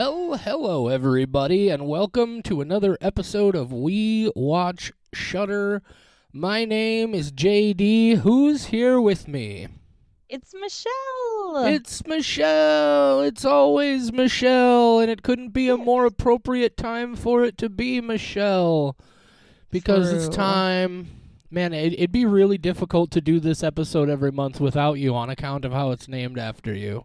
Well, hello everybody, and welcome to another episode of We Watch Shudder. My name is JD. Who's here with me? It's Michelle. It's Michelle. It's always Michelle, and it couldn't be a more appropriate time for it to be Michelle. Because it's time. Man, it'd be really difficult to do this episode every month without you on account of how it's named after you.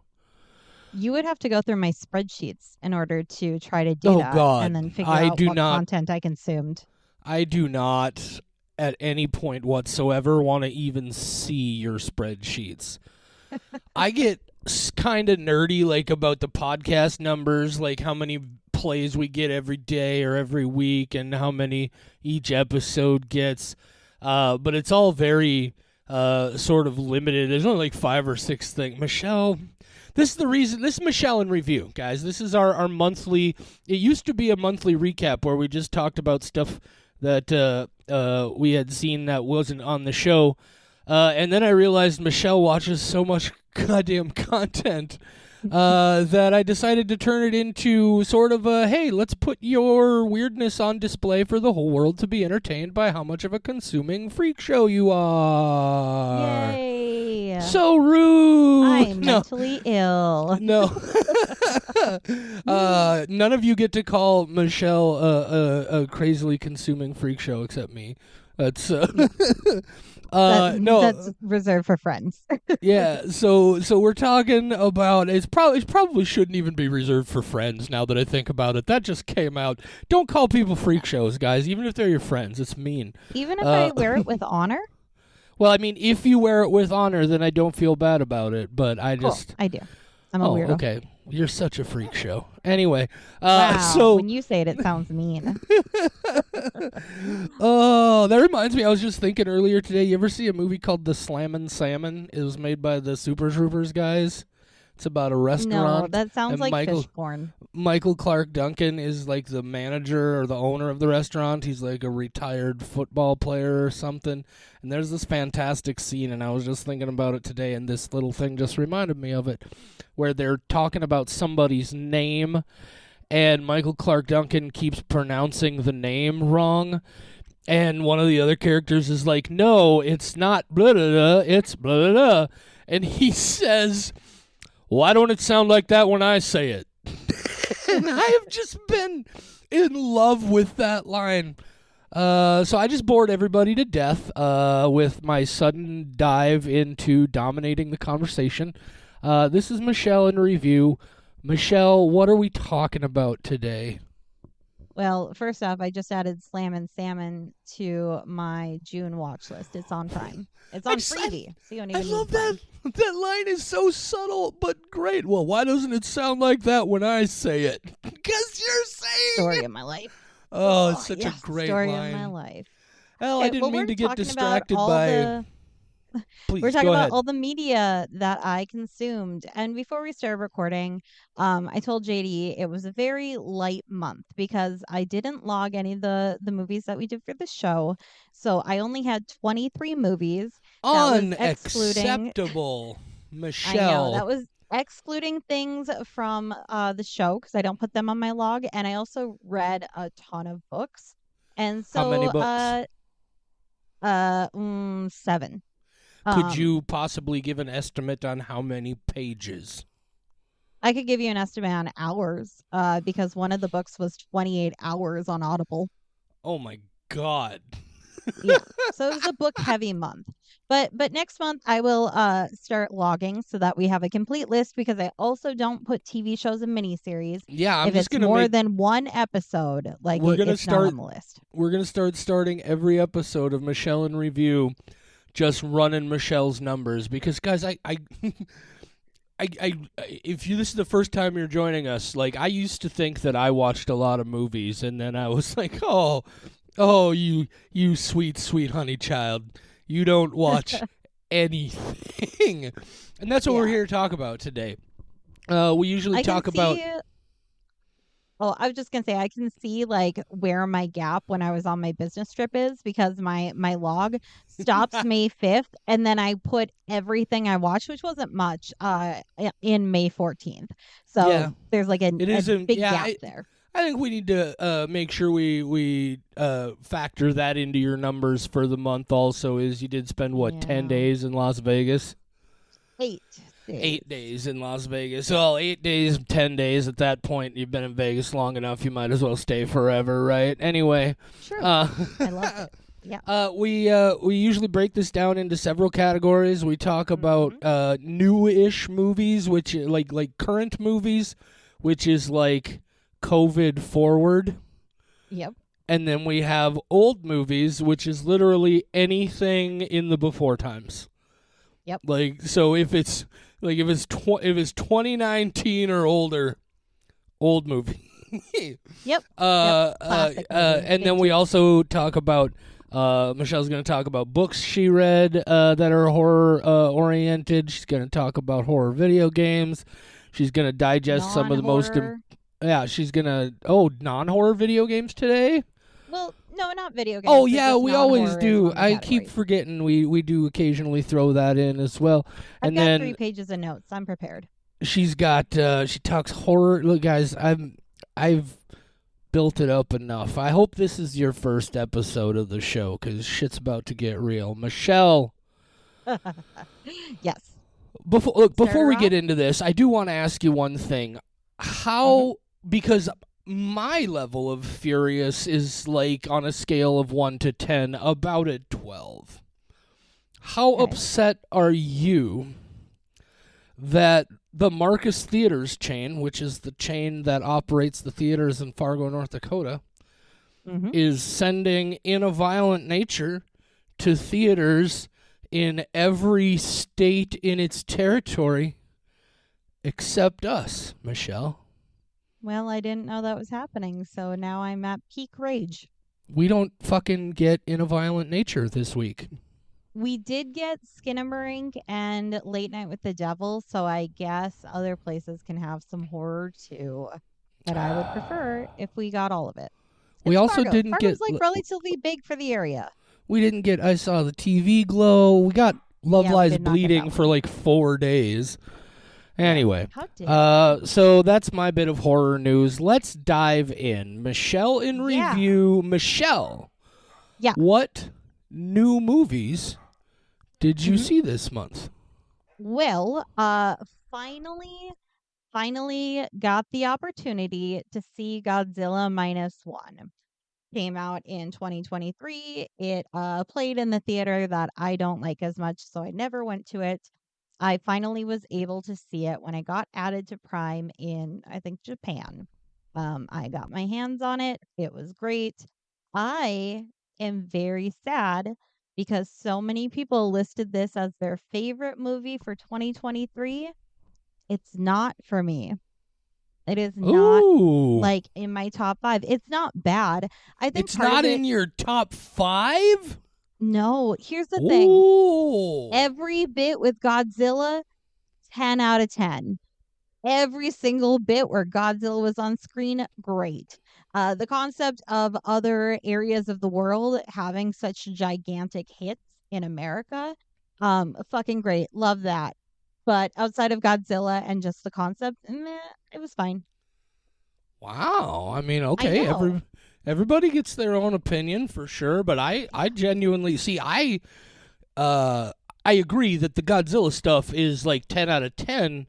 You would have to go through my spreadsheets in order to try to do that God. and then figure out what content I consumed. I do not at any point whatsoever want to even see your spreadsheets. I get kind of nerdy like about the podcast numbers, like how many plays we get every day or every week and how many each episode gets. But it's all very sort of limited. There's only like 5 or 6 things. Michelle, this is the reason. This is Michelle in Review, guys. This is our monthly. It used to be a monthly recap where we just talked about stuff that we had seen that wasn't on the show. And then I realized Michelle watches so much goddamn content that I decided to turn it into sort of a, hey, let's put your weirdness on display for the whole world to be entertained by how much of a consuming freak show you are. Yay. So rude. I'm mentally ill. No. None of you get to call Michelle a crazily consuming freak show except me. That's no, that's reserved for friends. Yeah, so we're talking about it probably shouldn't even be reserved for friends now that I think about it. That just came out. Don't call people freak shows, guys, even if they're your friends. It's mean. Even if I wear it with honor? Well, I mean, if you wear it with honor, then I don't feel bad about it, but I just I do. I'm a weirdo. Okay. You're such a freak show. Anyway, wow, so when you say it, it sounds mean. Oh, that reminds me. I was just thinking earlier today. You ever see a movie called The Slammin' Salmon? It was made by the Super Troopers guys. It's about a restaurant. No, that sounds like fish porn. Michael Clark Duncan is like the manager or the owner of the restaurant. He's like a retired football player or something. And there's this fantastic scene, and I was just thinking about it today, and this little thing just reminded me of it, where they're talking about somebody's name, and Michael Clark Duncan keeps pronouncing the name wrong. And one of the other characters is like, no, it's not blah, blah, blah, it's blah, blah, blah. And he says, why don't it sound like that when I say it? And I have just been in love with that line. So I just bored everybody to death with my sudden dive into dominating the conversation. This is Michelle in Review. Michelle, what are we talking about today? Well, first off, I just added Slammin' Salmon to my June watch list. It's on Prime. It's on Freevee. So you don't even I love need Prime. that line is so subtle but great. Well, why doesn't it sound like that when I say it? Because you're saying Story it. of my life. Oh, it's such a great story line. Of my life. Well, I didn't mean to get distracted by... Please, we're talking go about ahead. all the media that I consumed. And before we started recording, I told JD it was a very light month because I didn't log any of the movies that we did for the show. So I only had 23 movies. Unacceptable, Michelle. I know, that was excluding things from the show because I don't put them on my log. And I also read a ton of books. And so, how many books? 7. Could you possibly give an estimate on how many pages? I could give you an estimate on hours because one of the books was 28 hours on Audible. Oh, my God. Yeah, so it was a book-heavy month. But next month, I will start logging so that we have a complete list because I also don't put TV shows and miniseries. Yeah, I'm if just it's more than one episode, like it's not on the list. We're going to starting every episode of Michelle in Review just running Michelle's numbers because, guys, I if this is the first time you're joining us, like I used to think that I watched a lot of movies, and then I was like, oh, you sweet honey child, you don't watch anything, and that's what we're here to talk about today. We usually talk about. Oh, I was just gonna say I can see like where my gap when I was on my business trip is because my log stops May 5th and then I put everything I watched, which wasn't much, in May 14th. Yeah, So there's like it a isn't. big Yeah, gap there. I think we need to make sure we factor that into your numbers for the month. Also, is you did spend what, Yeah. 10 days in Las Vegas? 8 days. 8 days in Las Vegas. Yeah. Well, 8 days, 10 days. At that point, you've been in Vegas long enough. You might as well stay forever, right? Anyway, True. uh, I loved it. Yeah. we usually break this down into several categories. We talk about Mhm. new-ish movies, which like current movies, which is like COVID forward. Yep. And then we have old movies, which is literally anything in the before times. Yep. Like, so if it's 2019 or older, old movie. Yep. Yep. Classic movie. And then we Vintage. also talk about. Michelle's going to talk about books she read that are horror oriented. She's going to talk about horror video games. She's going to digest some of the most. Non-horror. Yeah, she's going to. non horror video games today? Well, no, not video games. Oh but yeah, just we always non-horror is do. one of the I keep categories. forgetting we do occasionally throw that in as well. I've And got then 3 pages of notes. I'm prepared. she's got she talks horror. Look, guys, I've built it up enough. I hope this is your first episode of the show because shit's about to get real. Michelle, Yes. before Start her we get off. into this, I do want to ask you one thing. Mhm. How, because my level of furious is like on a scale of 1 to 10, about a 12. How Okay. upset are you that the Marcus Theaters chain, which is the chain that operates the theaters in Fargo, North Dakota, Mhm. is sending In a Violent Nature to theaters in every state in its territory except us, Michelle? Well, I didn't know that was happening, so now I'm at peak rage. We don't fucking get In a Violent Nature this week. We did get Skinamarink and Late Night with the Devil, so I guess other places can have some horror too. But I would prefer if we got all of it. We It's also Fargo. didn't Fargo's get like relatively big for the area. I Saw the TV Glow. We got Love Yeah, we Lies did not get Bleeding that for one. like 4 days. Anyway, How dare so that's my bit of horror news. Let's dive in. Michelle in Yeah. review. Michelle. Yeah. What new movies did you Mhm. see this month? Well, finally got the opportunity to see Godzilla minus one. Came out in 2023. It played in the theater that I don't like as much, so I never went to it. I finally was able to see it when I got added to Prime in, I think, Japan. I got my hands on it. It was great. I am very sad because so many people listed this as their favorite movie for 2023. It's not for me. It is not Ooh. like in my top 5. It's not bad. I think It's part not of in it, your top 5? no, here's the thing. Ooh. Every bit with Godzilla, 10 out of 10. Every single bit where Godzilla was on screen, great. The concept of other areas of the world having such gigantic hits in America, fucking great. Love that. But outside of Godzilla and just the concept, meh, it was fine. Wow. I mean, I okay, know. everybody gets their own opinion for sure, but I genuinely see I agree that the Godzilla stuff is like 10 out of 10,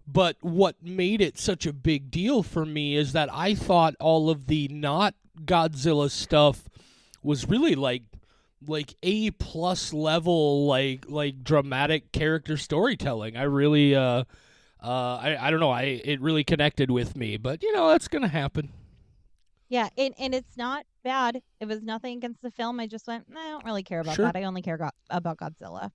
but what made it such a big deal for me is that I thought all of the not Godzilla stuff was really like A plus level like dramatic character storytelling. I really I don't know, it really connected with me, but that's going to happen. Yeah, and it's not bad. It was nothing against the film. I just went, "Nah, I don't really care about Sure. that. I only care about Godzilla."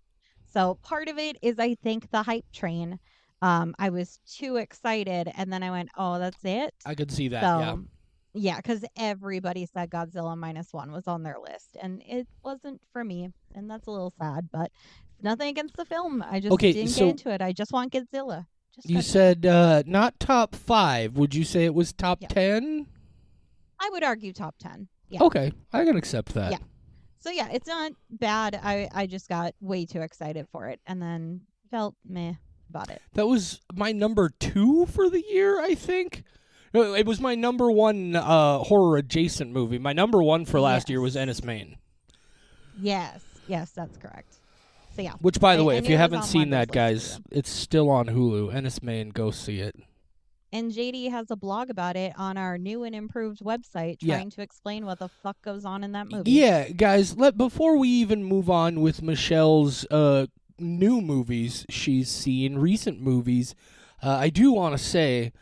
So part of it is I think the hype train. I was too excited, and then I went, "Oh, that's it." I could see that. Yeah. So yeah, because everybody said Godzilla minus one was on their list, and it wasn't for me, and that's a little sad. But nothing against the film. I just Okay, didn't get so into it. I just want Godzilla. Just You got two. said not top 5. Would you say it was top Yeah. 10? I would argue top 10. Yeah. Okay, I can accept that. Yeah. So yeah, it's not bad. I just got way too excited for it and then felt meh about it. That was my number 2 for the year, I think. No, it was my number 1 horror adjacent movie. My number 1 for last year was Yes. Ennis Main. Yes. Yes, that's correct. So yeah. Which, by the way, I if knew you it was haven't on seen Wanda's that, list guys, too. it's still on Hulu. Ennis Main, go see it. And JD has a blog about it on our new and improved website Yeah. trying to explain what the fuck goes on in that movie. Yeah, guys, before we even move on with Michelle's new movies she's seen, recent movies, I do want to say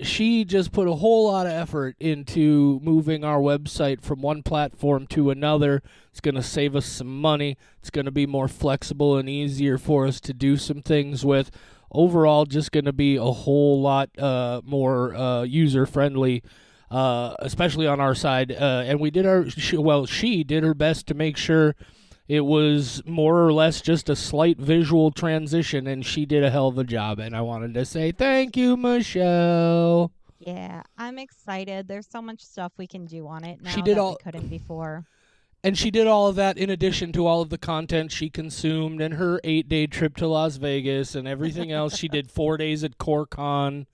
she just put a whole lot of effort into moving our website from one platform to another. It's going to save us some money. It's going to be more flexible and easier for us to do some things with. Overall, just going to be a whole lot more user-friendly, especially on our side. And we did she did her best to make sure it was more or less just a slight visual transition, and she did a hell of a job. And I wanted to say thank you, Michelle. Yeah, I'm excited. There's so much stuff we can do on it She now did that we all, couldn't before. and she did all of that in addition to all of the content she consumed and her 8-day trip to Las Vegas and everything else. She did 4 days at CoreCon.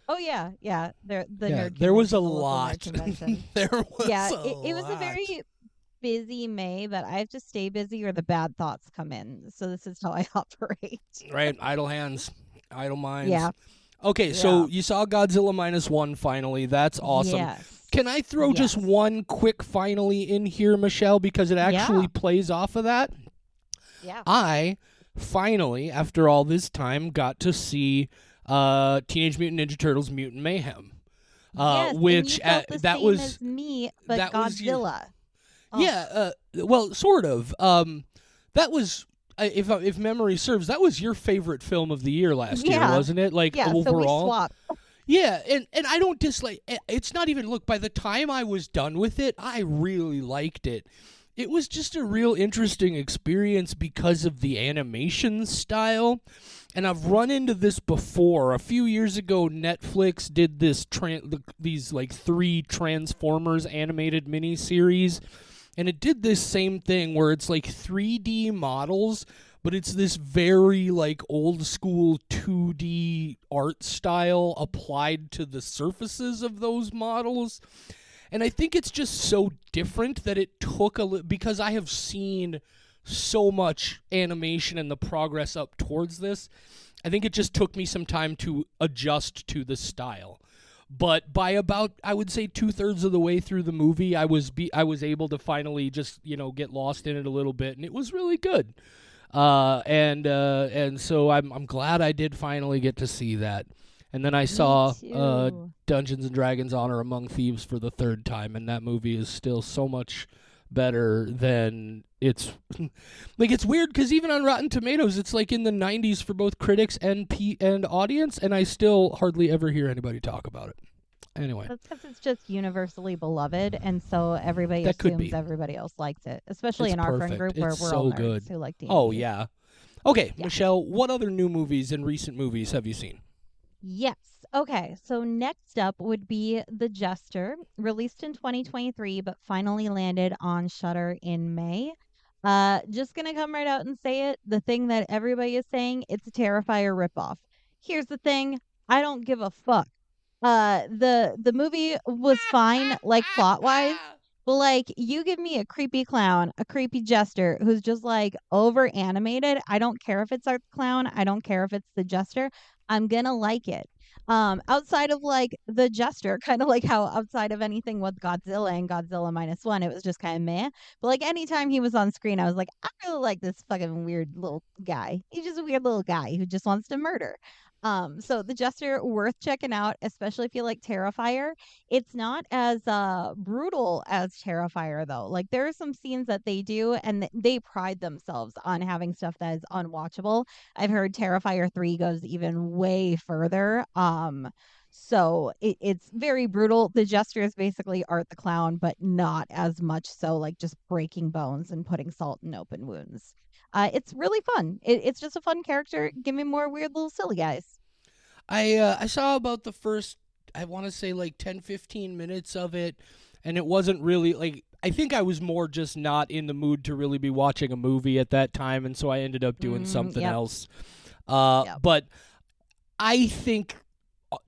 Oh yeah, yeah. The Yeah, nerd there was a convention, the local nerd lot. convention. There was Yeah, a it was a lot. very busy May, but I have to stay busy or the bad thoughts come in. So this is how I operate. Right, idle hands, idle minds. Yeah. Okay, so you saw Godzilla -1 finally. That's awesome. Yes. Can I throw just Yes. one quick finally in here, Michelle, because it actually plays off of that? Yeah. I finally, after all this time, got to see Teenage Mutant Ninja Turtles: Mutant Mayhem. Yes, Which and you felt the that same was as me, but that was your- Godzilla. yeah. Well, sort of. That was. If memory serves, that was your favorite film of the year last year, wasn't it? Like Yeah, overall. so we swapped. Yeah, and I don't dislike. It's not even. Look, by the time I was done with it, I really liked it. It was just a real interesting experience because of the animation style. And I've run into this before. A few years ago, Netflix did these like 3 Transformers animated miniseries. And it did this same thing where it's like 3D models, but it's this very like old school 2D art style applied to the surfaces of those models. And I think it's just so different that it took because I have seen so much animation and the progress up towards this. I think it just took me some time to adjust to the style. But by about, I would say 2/3 of the way through the movie, I was able to finally just get lost in it a little bit, and it was really good. And so I'm glad I did finally get to see that. And then I saw Dungeons and Dragons: Honor Among Thieves for the 3rd time, and that movie is still so much better than it's like. It's weird because even on Rotten Tomatoes, it's like in the 90s for both critics and audience, and I still hardly ever hear anybody talk about it. Anyway, That's because it's just universally beloved, and so everybody That could assumes be. everybody else likes it, especially It's in our friend perfect. group where It's we're so all nerds good. who like D&D. Oh yeah. Okay, Yeah. Michelle, what other new movies and recent movies have you seen? Yes. Okay. So next up would be The Jester, released in 2023, but finally landed on Shudder in May. Just gonna come right out and say it. The thing that everybody is saying, it's a Terrifier ripoff. Here's the thing, I don't give a fuck. The movie was fine, like plot wise. But like, you give me a creepy clown, a creepy jester who's just like over animated. I don't care if it's our clown. I don't care if it's the jester. I'm gonna like it. Outside of like the jester, kind of like how outside of anything with Godzilla and Godzilla -1, it was just kind of meh. But like anytime he was on screen, I was like, I really like this fucking weird little guy. He's just a weird little guy who just wants to murder. So the Jester worth checking out, especially if you like Terrifier. It's not as brutal as Terrifier though. Like there are some scenes that they do and they pride themselves on having stuff that is unwatchable. I've heard Terrifier 3 goes even way further. So it's very brutal. The Jester is basically Art the Clown, but not as much so, like just breaking bones and putting salt in open wounds. It's really fun. It's just a fun character. Give me more weird little silly guys. I saw about the first, I want to say like 10-15 minutes of it, and it wasn't really like, I think I was more just not in the mood to really be watching a movie at that time, and so I ended up doing something Yep. else. Yep. But I think,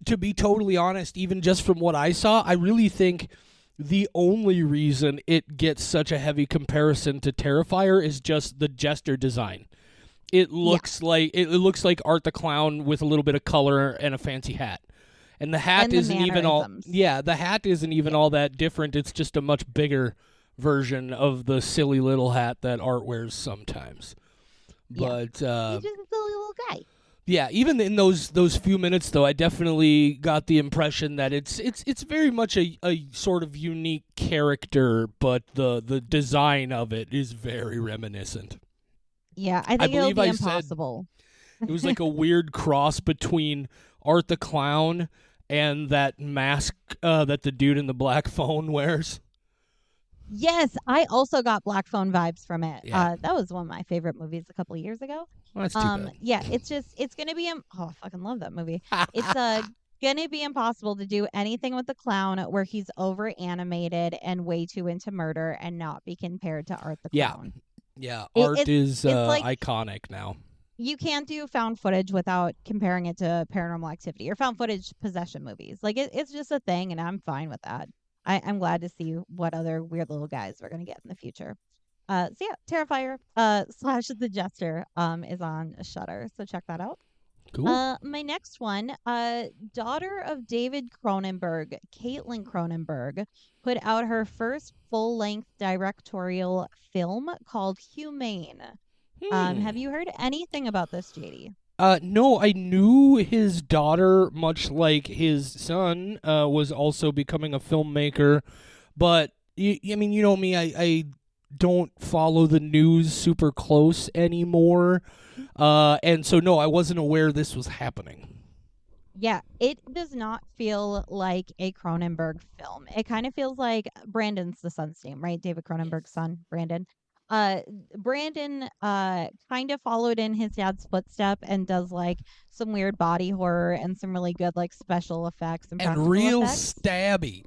to be totally honest, even just from what I saw, I really think the only reason it gets such a heavy comparison to Terrifier is just the Jester design. It Yeah. looks like Art the Clown with a little bit of color and a fancy hat. And the hat And the isn't even all mannerisms. yeah, the hat isn't even Yeah. all that different. It's just a much bigger version of the silly little hat that Art wears sometimes. Yeah. But He's just a silly little guy. yeah, even in those few minutes though, I definitely got the impression that it's very much a sort of unique character, but the design of it is very reminiscent. Yeah, I I think it'll believe be I said impossible. it was like a weird cross between Art the Clown and that mask that the dude in the black phone wears. Yes, I also got Black Phone vibes from it. Yeah, That was one of my favorite movies a couple of years ago. well, that's too bad. Yeah, it's gonna be oh, I fucking love that movie. It's gonna be impossible to do anything with the clown where he's over animated and way too into murder and not be compared to Art the Yeah, Clown. yeah. It, Art it's is it's like iconic now. you can't do found footage without comparing it to Paranormal Activity or found footage possession movies. Like it's just a thing, and I'm fine with that. I'm glad to see what other weird little guys we're gonna get in the future. So yeah, Terrifier slash the Jester is on Shutter, so check that out. Cool. My next one, daughter of David Cronenberg, Caitlin Cronenberg, put out her first full-length directorial film called Humane. Have you heard anything about this, JD? No, I knew his daughter, much like his son, was also becoming a filmmaker. But I mean, you know me, I don't follow the news super close anymore, and so no, I wasn't aware this was happening. Yeah, it does not feel like a Cronenberg film. It kind of feels like Brandon's the son's name, right? David Cronenberg's Yes. son, Brandon. Uh Brandon kind of followed in his dad's footstep and does like some weird body horror and some really good like special effects and And practical real effects. stabby.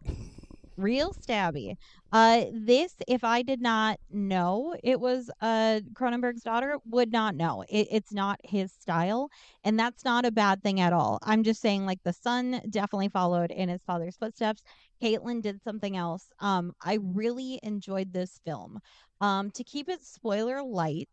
Real stabby. This, if I did not know it was Cronenberg's daughter, would not know. It's not his style, and that's not a bad thing at all. I'm just saying, like the son definitely followed in his father's footsteps. Caitlin did something else. I really enjoyed this film. To keep it spoiler light.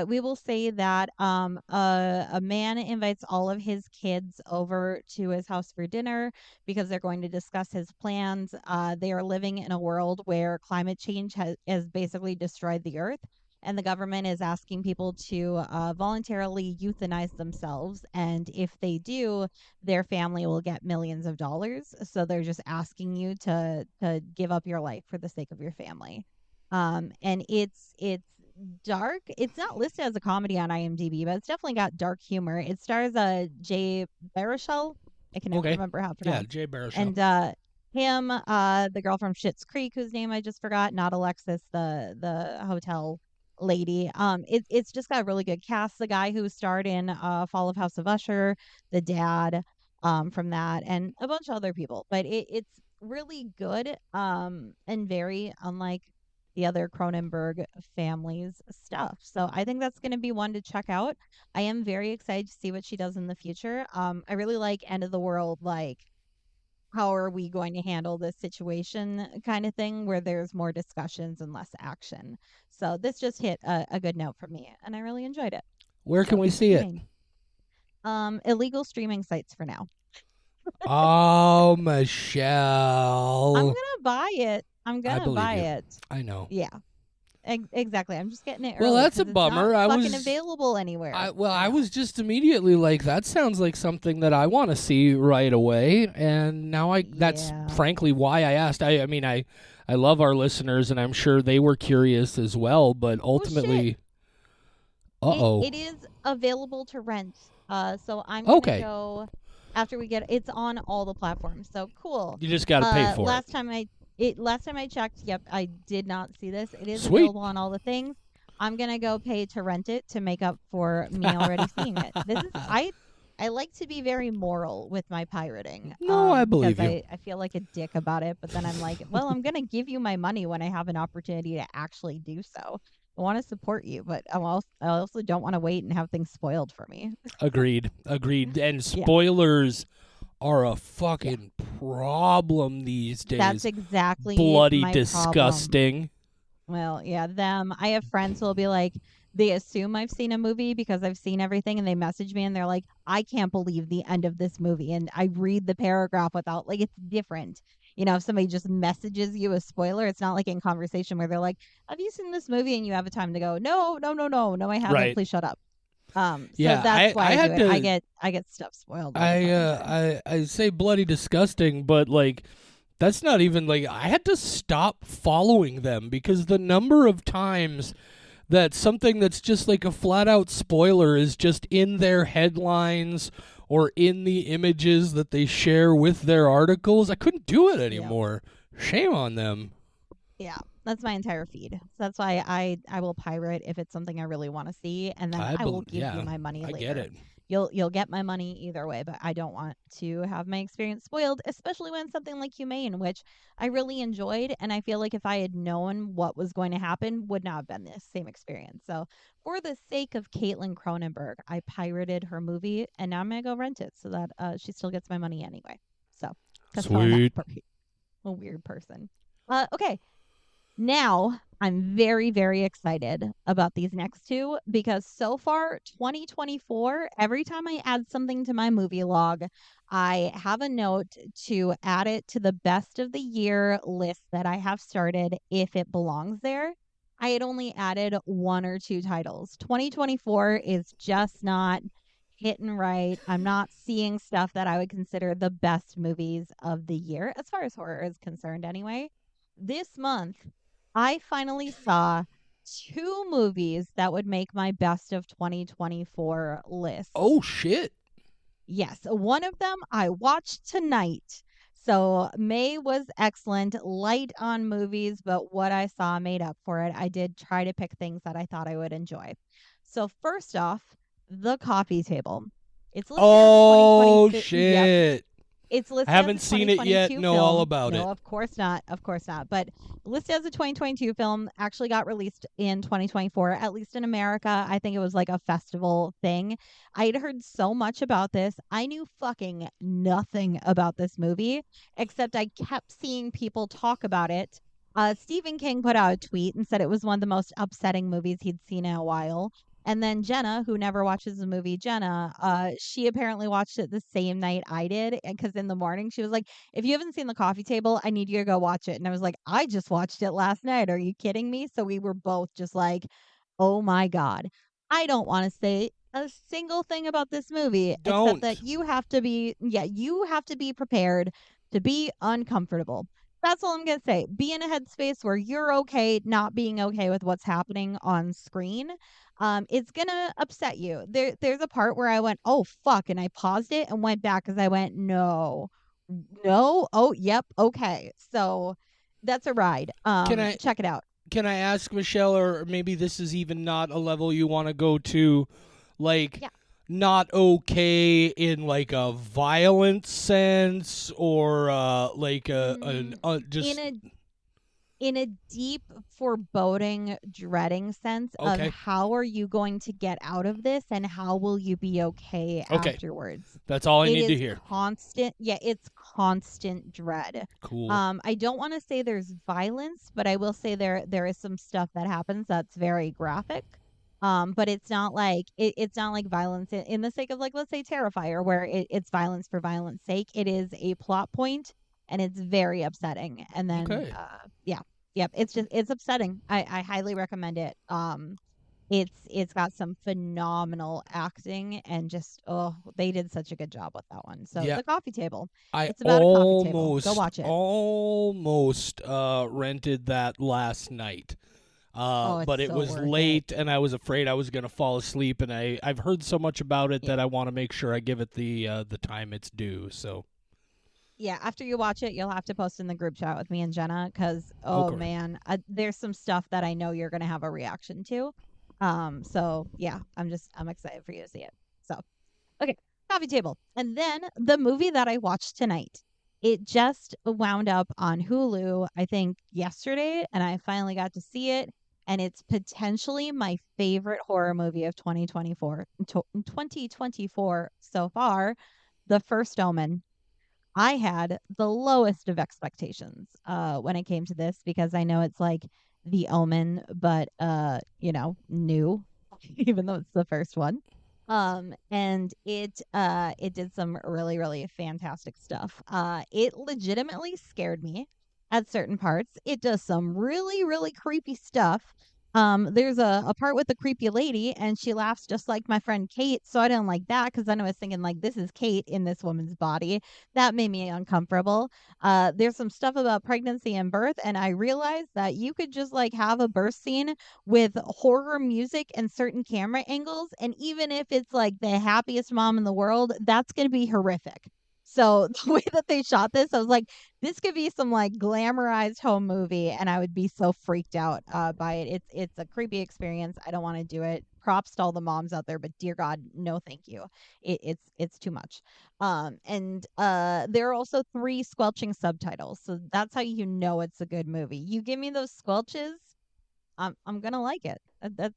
We will say that a man invites all of his kids over to his house for dinner because they're going to discuss his plans. They are living in a world where climate change has basically destroyed the earth, and the government is asking people to voluntarily euthanize themselves. And if they do, their family will get millions of dollars. So they're just asking you to give up your life for the sake of your family. And it's dark. It's not listed as a comedy on IMDb, but it's definitely got dark humor. It stars Jay Baruchel. I can never Okay. remember how to Yeah, pronounce. Jay Baruchel. And him, the girl from Schitt's Creek, whose name I just forgot, not Alexis, the hotel lady. It's just got a really good cast. The guy who starred in Fall of House of Usher, the dad from that, and a bunch of other people. But it's really good and very unlike the other Cronenberg family's stuff. So I think that's going to be one to check out. I am very excited to see what she does in the future. I really like end of the world, like how are we going to handle this situation kind of thing where there's more discussions and less action. So this just hit a good note for me and I really enjoyed it. Where can So we see it? humane. Illegal streaming sites for now. Oh, I'm Michelle. gonna buy it. I'm I gonna believe buy you. it. I know. Yeah. Exactly. I'm just getting it Well, early that's a 'cause it's not bummer. I fucking was available anywhere. I know. was just immediately like, that sounds like something that I want to see right away, and now that's Yeah. frankly why I asked. I mean, I love our listeners, and I'm sure they were curious as well. But Oh shit. ultimately, uh oh. It is available to rent. So I'm gonna Okay. go after we get it's on all the platforms. So cool. You just got to pay for it. Last time I checked, yep, I did not see this. It is Sweet. available on all the things. I'm gonna go pay to rent it to make up for me already seeing it. This is I like to be very moral with my pirating. No, I Because believe you. I feel like a dick about it, but then I'm like, well, I'm gonna give you my money when I have an opportunity to actually do so. I want to support you, but I also don't want to wait and have things spoiled for me. Agreed. Agreed. And Yeah. spoilers are a Yeah. fucking problem these That's days. exactly Bloody my problem. disgusting. Well, yeah, them. I have friends who will be like, they assume I've seen a movie because I've seen everything, and they message me and they're like, I can't believe the end of this movie. And I read the paragraph without, like, it's different. If somebody just messages you a spoiler, it's not like in conversation where they're like, have you seen this movie? And you have a time to go, no, no, no, no, no, I haven't. Right. Please shut up. So Yeah, that's why I I do had it. to I get stuff spoiled all the fucking time. I say bloody disgusting, but like that's not even like I had to stop following them because the number of times that something that's just like a flat out spoiler is just in their headlines or in the images that they share with their articles, I couldn't do it Yep. anymore. Shame on them. Yeah, that's my entire feed. So that's why I will pirate if it's something I really want to see, and then I will give you Yeah, my money I get later. it. You'll get my money either way, but I don't want to have my experience spoiled, especially when something like Humane, which I really enjoyed, and I feel like if I had known what was going to happen, would not have been the same experience. So for the sake of Caitlin Cronenberg, I pirated her movie, and now I'm gonna go rent it so that she still gets my money anyway. So because how I'm that Sweet. a weird person. Okay, now, I'm very, very excited about these next two because so far, 2024, every time I add something to my movie log, I have a note to add it to the best of the year list that I have started if it belongs there. I had only added one or two titles. 2024 is just not hitting right. I'm not seeing stuff that I would consider the best movies of the year, as far as horror is concerned, anyway. This month, I finally saw two movies that would make my best of 2024 list. Oh shit. Yes, one of them I watched tonight. So May was excellent, light on movies, but what I saw made up for it. I did try to pick things that I thought I would enjoy. So first off, The Coffee Table. It's listed as a Oh 2022. Yep, shit. it's I listed as a haven't seen it yet. 2022 Know all film. about No, it. of course not. Of course not. But listed as a 2022 film, actually got released in 2024, at least in America. I think it was like a festival thing. I had heard so much about this. I knew fucking nothing about this movie, except I kept seeing people talk about it. Stephen King put out a tweet and said it was one of the most upsetting movies he'd seen in a while. And then Jenna, who never watches the movie, Jenna, she apparently watched it the same night I did. Because in the morning, she was like, if you haven't seen The Coffee Table, I need you to go watch it. And I was like, I just watched it last night. Are you kidding me? So we were both just like, oh my God. I don't want to say a single thing about this movie except that Don't. you have to be prepared to be uncomfortable. That's all I'm going to say. Be in a headspace where you're okay not being okay with what's happening on screen. It's gonna upset you. There's a part where I went, oh fuck, and I paused it and went back because I went, no, no, oh yep, okay. So that's a ride. Can I Check it out. can I ask Michelle, or maybe this is even not a level you want to go to, like Yeah. not okay in like a violent sense or like Mm, in just a in a deep foreboding dreading sense of okay. how are you going to get out of this and how will you be okay Okay. afterwards. That's all I It need to is hear. constant. Yeah, it's constant dread. Cool. I don't want to say there's violence, but I will say there is some stuff that happens that's very graphic. But it's not like violence in the sake of, like, let's say Terrifier, where it's violence for violence sake. It is a plot point, and it's very upsetting. And then Okay. yeah, yep, it's upsetting. I highly recommend it. It's got some phenomenal acting, and just, oh, they did such a good job with that one. So Yeah. The Coffee Table. I It's about a coffee table. Go almost watch it. almost rented that last night. Oh, it's But it so was worth it. late, and I was afraid I was going to fall asleep. And I've heard so much about it that I want to make sure I give it the time it's due. So, Yeah, after you watch it, you'll have to post in the group chat with me and Jenna because oh okay. man, there's some stuff that I know you're gonna have a reaction to. So yeah, I'm excited for you to see it. So okay, coffee table, and then the movie that I watched tonight. It just wound up on Hulu, I think yesterday, and I finally got to see it. And it's potentially my favorite horror movie of 2024 so far, The First Omen. I had the lowest of expectations when it came to this because I know it's like the Omen, but new, even though it's the first one. And it did some really, really fantastic stuff. It legitimately scared me at certain parts. It does some really, really creepy stuff. There's a part with the creepy lady and she laughs just like my friend Kate. So I didn't like that because then I was thinking like this is Kate in this woman's body. That made me uncomfortable. There's some stuff about pregnancy and birth, and I realized that you could just like have a birth scene with horror music and certain camera angles, and even if it's like the happiest mom in the world, that's going to be horrific. So the way that they shot this, I was like, this could be some like glamorized home movie, and I would be so freaked out by it. It's a creepy experience. I don't want to do it. Props to all the moms out there, but dear God, no, thank you. It's too much. And there are also 3 squelching subtitles, so that's how you know it's a good movie. You give me those squelches, I'm gonna like it.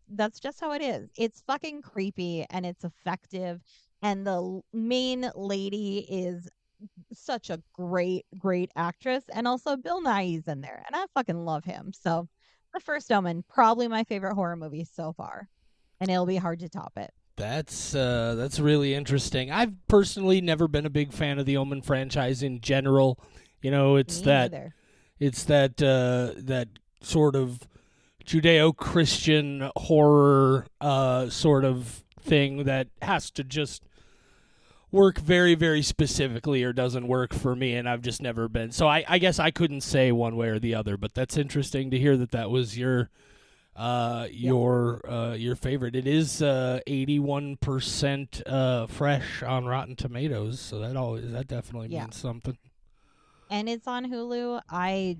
That's just how it is. It's fucking creepy and it's effective, and the main lady is such a great actress, and also Bill Nighy's in there, and I fucking love him. So, The First Omen, probably my favorite horror movie so far, and it'll be hard to top it. That's really interesting. I've personally never been a big fan of the Omen franchise in general. You know, Me neither. it's that sort of Judeo-Christian horror sort of thing that has to just work very, very specifically or doesn't work for me, and I've just never been. So I guess I couldn't say one way or the other, but that's interesting to hear that that was Yep. your favorite. It is 81% fresh on Rotten Tomatoes, so that definitely Yeah. means something. And it's on Hulu. I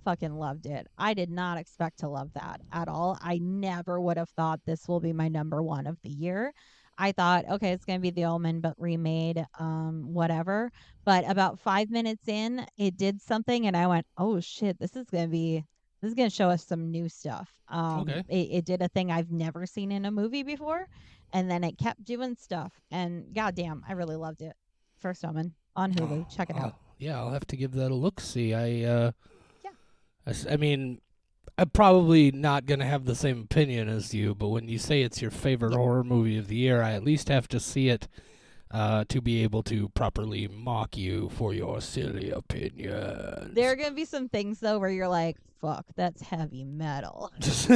fucking loved it. I did not expect to love that at all. I never would have thought this will be my number 1 of the year. I thought, okay, it's gonna be The Omen but remade, whatever. But about 5 minutes in, it did something, and I went, oh shit, this is gonna show us some new stuff. Okay. It did a thing I've never seen in a movie before, and then it kept doing stuff, and goddamn, I really loved it. First Omen on Hulu. Check it out. Yeah, I'll have to give that a look. See, Yeah. I mean, I'm probably not gonna have the same opinion as you, but when you say it's your favorite Yeah. horror movie of the year, I at least have to see it to be able to properly mock you for your silly opinions. There are gonna be some things though where you're like, "Fuck, that's heavy metal." I It's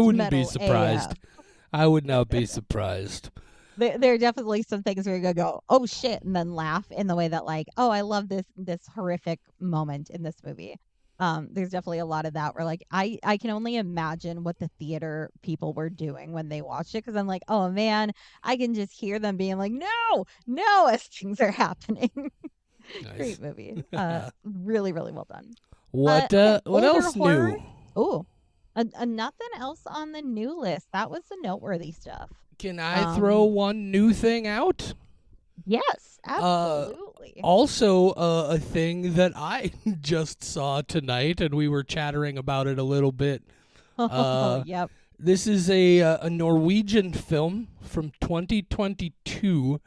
wouldn't be metal surprised. AF. I would not be surprised. There are definitely some things where you're gonna go, "Oh shit," and then laugh in the way that like, "Oh, I love this horrific moment in this movie." There's definitely a lot of that where like I can only imagine what the theater people were doing when they watched it because I'm like, "Oh man, I can just hear them being like, no, no," as things are happening. Nice. Great movie. Really, really well done. Okay, What older else horror. new? Oh, nothing else on the new list. That was the noteworthy stuff. Can I throw Um, one new thing out? yes, Uh, absolutely. Also, a thing that I just saw tonight, and we were chattering about it a little bit. Oh, Uh, yep. this is a Norwegian film from 2022.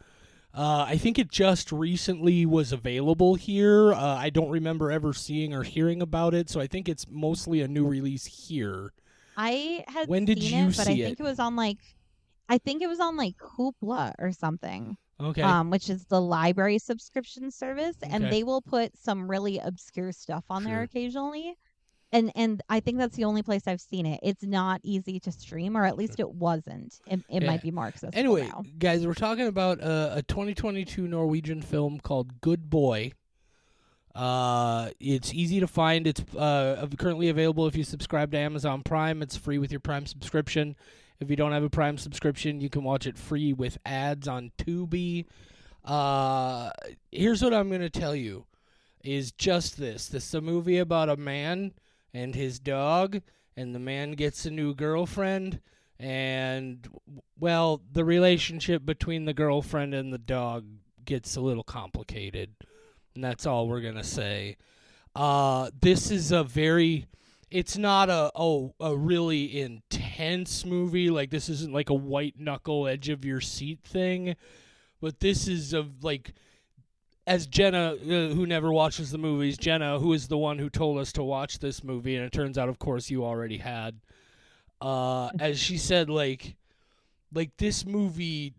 I think it just recently was available here. I don't remember ever seeing or hearing about it, so I think it's mostly a new release here. I had When did seen you it, but I see it? think it was on like I think it was on like Hoopla or something. Okay. Which is the library subscription service, and Okay. they will put some really obscure stuff on there Sure. occasionally. And I think that's the only place I've seen it. It's not easy to stream, or at Sure. least it wasn't. It Yeah. might be more accessible Anyway, now. guys, we're talking about a 2022 Norwegian film called Good Boy. It's easy to find. It's currently available if you subscribe to Amazon Prime. It's free with your Prime subscription. If you don't have a Prime subscription, you can watch it free with ads on Tubi. Here's what I'm going to tell you is just this. This is a movie about a man and his dog, and the man gets a new girlfriend, and, well, the relationship between the girlfriend and the dog gets a little complicated, and that's all we're going to say. This is it's not a really intense movie. Like, this isn't like a white knuckle edge of your seat thing, but this is as Jenna, who never watches the movies, Jenna, who is the one who told us to watch this movie, and it turns out, of course, you already had, as she said, like this movie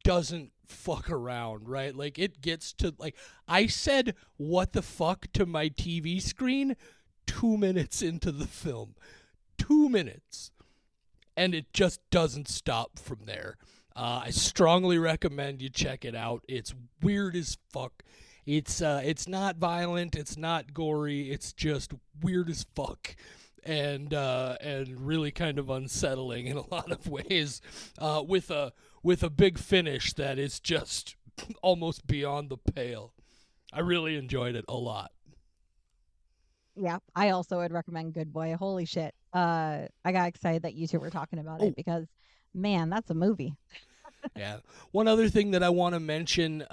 doesn't fuck around, right? Like, it gets to, like, I said, what the fuck to my TV screen 2 minutes into the film. 2 minutes. And it just doesn't stop from there. I strongly recommend you check it out. It's weird as fuck. It's not violent. It's not gory. It's just weird as fuck, and really kind of unsettling in a lot of ways. With a big finish that is just almost beyond the pale. I really enjoyed it a lot. Yeah, I also would recommend Good Boy. Holy shit. I got excited that you two were talking about it because, man, that's a movie. Yeah. One other thing that I want to mention,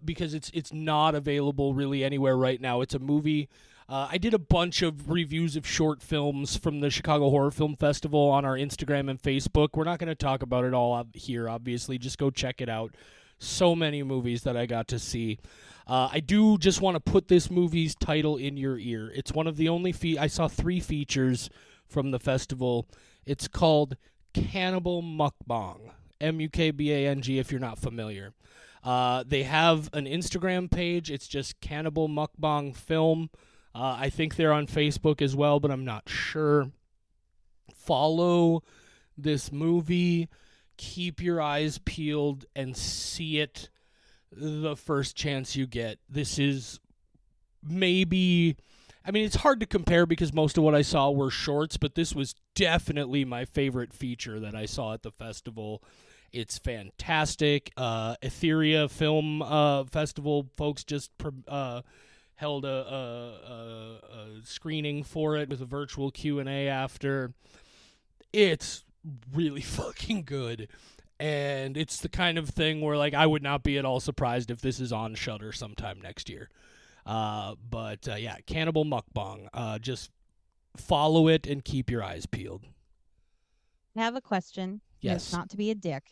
because it's not available really anywhere right now. It's a movie. I did a bunch of reviews of short films from the Chicago Horror Film Festival on our Instagram and Facebook. We're not going to talk about it all here, obviously. Just go check it out. So many movies that I got to see. I do just want to put this movie's title in your ear. It's one of the only I saw 3 features from the festival. It's called Cannibal Mukbang. Mukbang if you're not familiar. They have an Instagram page. It's just Cannibal Mukbang Film. I think they're on Facebook as well, but I'm not sure. Follow this movie. Keep your eyes peeled and see it the first chance you get. This is maybe... I mean, it's hard to compare because most of what I saw were shorts, but this was definitely my favorite feature that I saw at the festival. It's fantastic. Etheria Film Festival folks just held a screening for it with a virtual Q&A after. It's really fucking good. And it's the kind of thing where, like, I would not be at all surprised if this is on Shudder sometime next year. But yeah, Cannibal Mukbang. Just follow it and keep your eyes peeled. I have a question. Yes. Not to be a dick.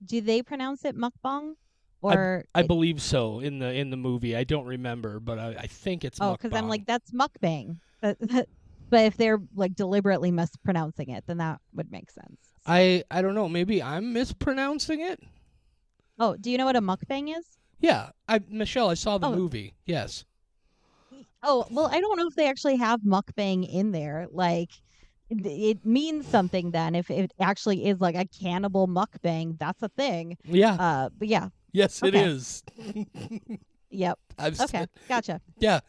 Do they pronounce it mukbang? Or I believe so in the movie. I don't remember, but I think it's mukbang. Because I'm like, that's mukbang. But if they're like deliberately mispronouncing it, then that would make sense. So. I don't know. Maybe I'm mispronouncing it. Oh, do you know what a mukbang is? Yeah, Michelle, I saw the movie. Yes. Oh, well, I don't know if they actually have mukbang in there. Like, it means something then. If it actually is like a cannibal mukbang, that's a thing. Yeah. But yeah. Yes, it is. Yep. Okay, gotcha. Yeah.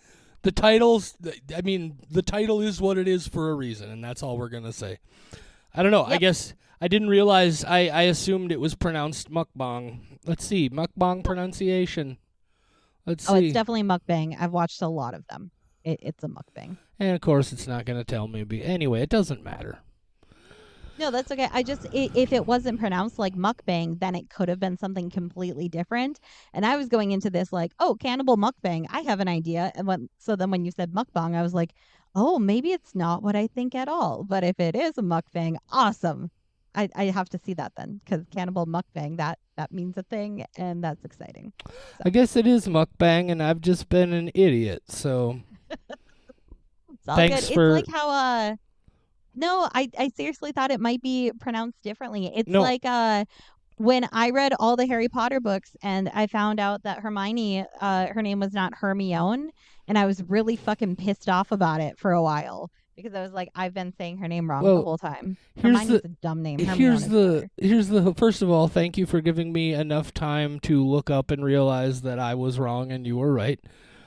The titles, I mean, the title is what it is for a reason, and that's all we're going to say. I don't know. Yep. I guess I didn't realize, I assumed it was pronounced mukbang. Let's see. Mukbang pronunciation. Let's see. Oh, it's definitely mukbang. I've watched a lot of them. It's a mukbang. And, of course, it's not going to tell me. Anyway, it doesn't matter. No, that's okay. If it wasn't pronounced like mukbang, then it could have been something completely different. And I was going into this like, oh, cannibal mukbang. I have an idea. And so then when you said mukbang, I was like, oh, maybe it's not what I think at all. But if it is a mukbang, awesome. I have to see that then, because cannibal mukbang, that means a thing, and that's exciting. So. I guess it is mukbang, and I've just been an idiot. So it's all thanks good. for... It's like how no, I seriously thought it might be pronounced differently. It's like when I read all the Harry Potter books and I found out that Hermione, her name was not Hermione, and I was really fucking pissed off about it for a while because I was like, I've been saying her name wrong the whole time. Hermione's a dumb name. Here's the first of all, thank you for giving me enough time to look up and realize that I was wrong and you were right.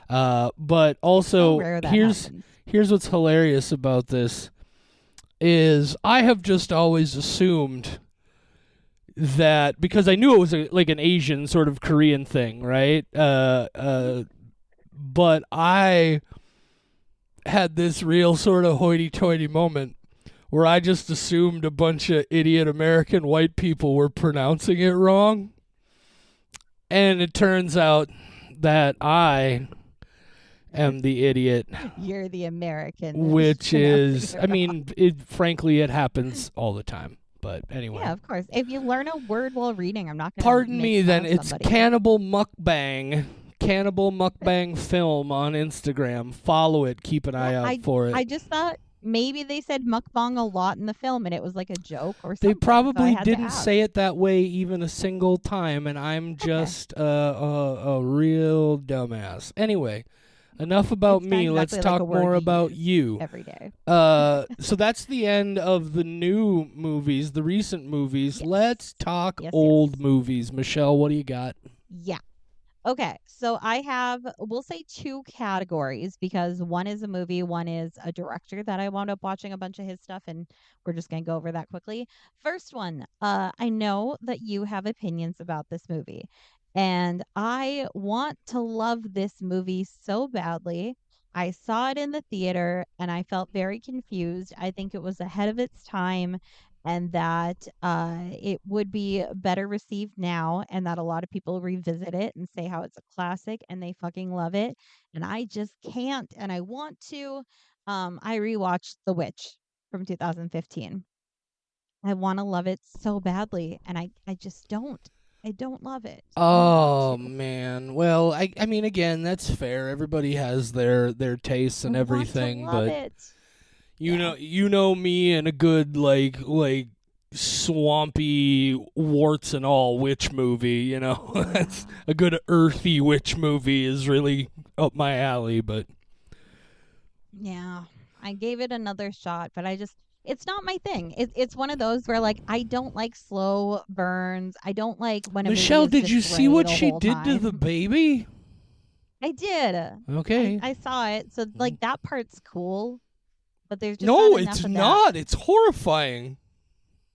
But It's so also, rare that here's happens. here's what's hilarious about this is I have just always assumed that because I knew it was like an Asian sort of Korean thing, right? But I had this real sort of hoity-toity moment where I just assumed a bunch of idiot American white people were pronouncing it wrong, and it turns out that I am the idiot, You're the American who's which pronouncing is, it I wrong. mean, frankly, it happens all the time. But anyway, Yeah, of course. If you learn a word while reading, I'm not going to pardon make me fun then, of it's somebody. Cannibal Mukbang Film on Instagram. Follow it, keep an Yeah, eye out I for it. I just thought maybe they said mukbang a lot in the film and it was like a joke or They something. So I probably had to didn't ask. say it that way even a single time, and I'm Okay. just a real dumbass. Anyway, enough about It's not me. Let's exactly like a talk word more you about use you. every day. So that's the end of the new movies, the recent movies. Yes. Let's talk Yes, old yes. movies. Michelle, what do you got? Yeah. Okay, so I have, we'll say two categories because one is a movie, one is a director that I wound up watching a bunch of his stuff, and we're just going to go over that quickly. First one, I know that you have opinions about this movie, and I want to love this movie so badly. I saw it in the theater and I felt very confused. I think it was ahead of its time and that it would be better received now, and that a lot of people revisit it and say how it's a classic and they fucking love it. And I just can't, and I want to. I rewatched The Witch from 2015. I want to love it so badly, and I just don't. I don't love it. I want Oh to. man. Well, I mean again, that's fair. Everybody has their tastes I and want to everything, love but it. you Yeah. know you know me and a good like swampy warts and all witch movie, you know. That's Yeah. a good earthy witch movie is really up my alley, but Yeah, I gave it another shot, but I just it's not my thing. It's one of those where like I don't like slow burns. I don't like when a movie Michelle, is did you just see gray what the she whole did to the time. baby? I did. Okay. I saw it. So like that part's cool, but there's just not No, enough it's of that. not. It's horrifying.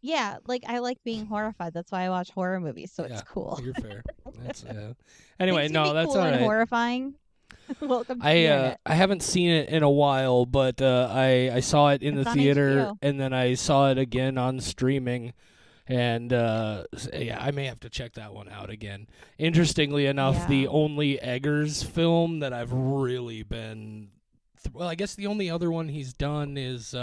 Yeah, like I like being horrified. That's why I watch horror movies, so it's Yeah, cool. you're fair. That's Anyway, Things can no, be that's cool all and right. horrifying. Welcome to the internet. I haven't seen it in a while, but I saw it in the It's on theater HBO. and then I saw it again on streaming, and yeah, I may have to check that one out again. Interestingly enough, the Yeah. only Eggers film that I've really been well, I guess the only other one he's done is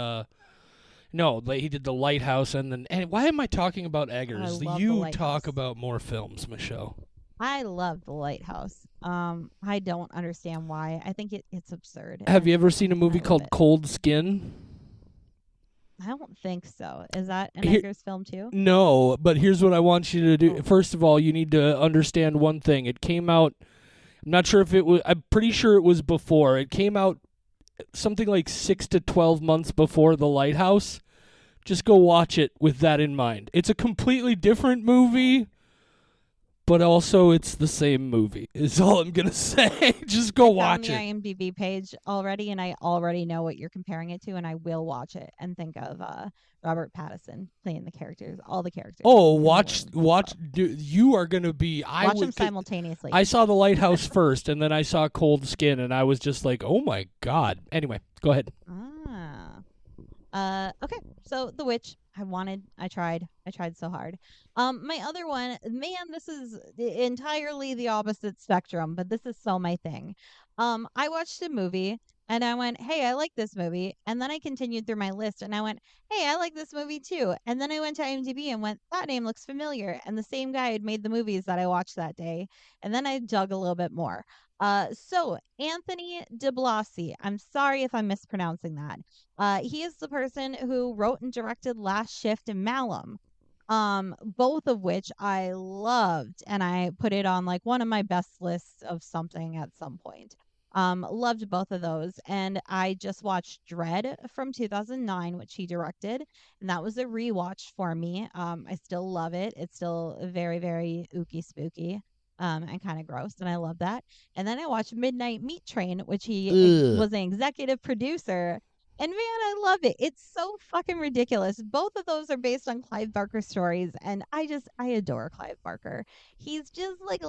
no, like he did The Lighthouse and then and why am I talking about I Eggers? love The You talk Lighthouse. about more films, Michelle. I love The Lighthouse. I don't understand why. I think it's absurd Have you ever and seen a movie I love called it. Cold Skin? I don't think so. Is that an Here, Eggers film too? no, but here's what I want you to do. Oh, First of all, you need to understand one thing. It came out. I'm not sure if it was. I'm pretty sure it was before. It came out something like 6 to 12 months before The Lighthouse. Just go watch it with that in mind. It's a completely different okay. movie, but also it's the same movie. Is all I'm gonna say. Just go I found watch the it. IMDb page already, and I already know what you're comparing it to, and I will watch it and think of Robert Pattinson playing the characters, all the characters Oh, in the watch, room. watch. So You are gonna be. I watch them would. simultaneously. I saw The Lighthouse first, and then I saw Cold Skin, and I was just like, oh my god. Anyway, go ahead. Ah. Okay. So The Witch. I tried so hard. My other one, man, this is entirely the opposite spectrum, but this is so my thing. I watched a movie and I went, "Hey, I like this movie." And then I continued through my list and I went, "Hey, I like this movie too." And then I went to IMDb and went, "That name looks familiar." And the same guy had made the movies that I watched that day. And then I dug a little bit more. So Anthony DeBlasi. I'm sorry if I'm mispronouncing that. He is the person who wrote and directed Last Shift and Malum, both of which I loved, and I put it on like one of my best lists of something at some point. Loved both of those, and I just watched Dread from 2009, which he directed, and that was a rewatch for me. I still love it. It's still very, very ooky spooky. and kind of gross, and I love that. And then I watched Midnight Meat Train, which he Ugh. was an executive producer. And man, I love it. It's so fucking ridiculous. Both of those are based on Clive Barker stories, and I adore Clive Barker. He's just like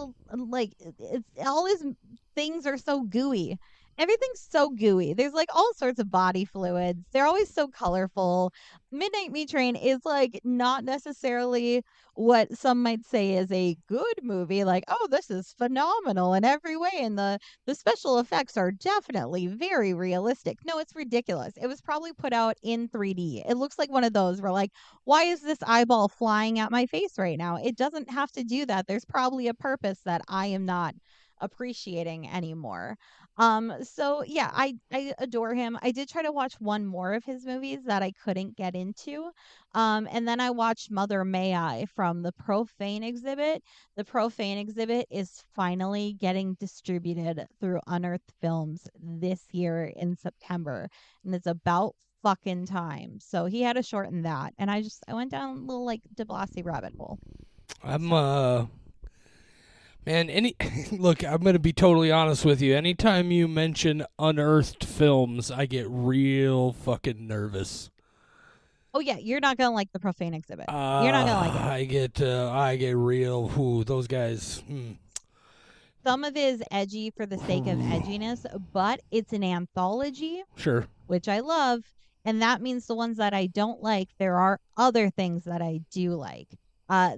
it's all his things are so gooey. Everything's so gooey. There's like all sorts of body fluids. They're always so colorful. Midnight Meat Train is like not necessarily what some might say is a good movie, like, oh, this is phenomenal in every way, and the special effects are definitely very realistic. No, it's ridiculous. It was probably put out in 3D. It looks like one of those where, like, why is this eyeball flying at my face right now? It doesn't have to do that. There's probably a purpose that I am not appreciating anymore. So yeah, I adore him. I did try to watch one more of his movies that I couldn't get into. And then I watched Mother May I from the Profane exhibit. The Profane exhibit is finally getting distributed through Unearthed Films this year in September. And it's about fucking time. So he had to shorten that. And I went down a little like De Blasi rabbit hole. I'm So man, look, I'm going to be totally honest with you. Anytime you mention Unearthed Films, I get real fucking nervous. oh yeah, you're not gonna like the Profane exhibit. You're not gonna like it. I get real. Ooh, those guys. Some of it is edgy for the sake of edginess, but it's an anthology, Sure. which I love. And that means the ones that I don't like, there are other things that I do like.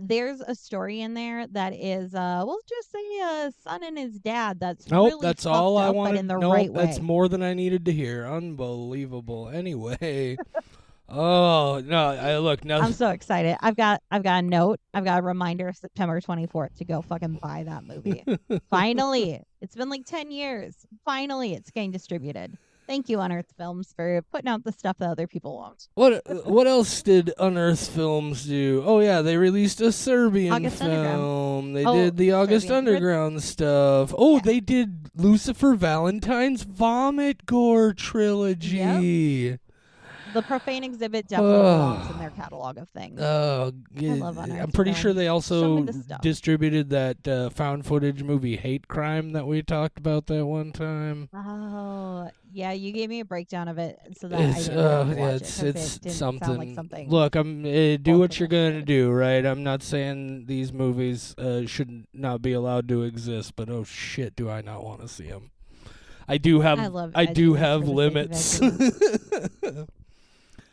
There's a story in there that is, we'll just say a son and his dad that's Nope, really that's fucked all I up, but in wanted. the Nope, right that's way. more than I needed to hear. Unbelievable. Anyway, oh no, look now. I'm so excited. I've got a note. I've got a reminder September 24th to go fucking buy that movie. Finally. It's been like 10 years. Finally, it's getting distributed. Thank you, Unearthed Films, for putting out the stuff that other people won't. What else did Unearthed Films do? Oh yeah, they released a Serbian August Underground. film. They Oh, did the August Serbian. Underground stuff. Oh, Yeah. they did Lucifer Valentine's Vomit Gore trilogy. The Profane exhibit definitely belongs in Oh, their catalog of things. I love I'm Unearthed pretty sure they Films. Show me also the stuff. distributed that found footage movie Hate Crime that we talked about that one time. Oh, yeah, you gave me a breakdown of it so that I It's didn't have to yeah, watch it because it's it didn't sound like something. something Look, I'm do both what of you're us gonna should. do, right? I'm not saying these movies should not be allowed to exist, but oh shit, do I not want to see them? I love I do edginess have for the sake of limits. edginess.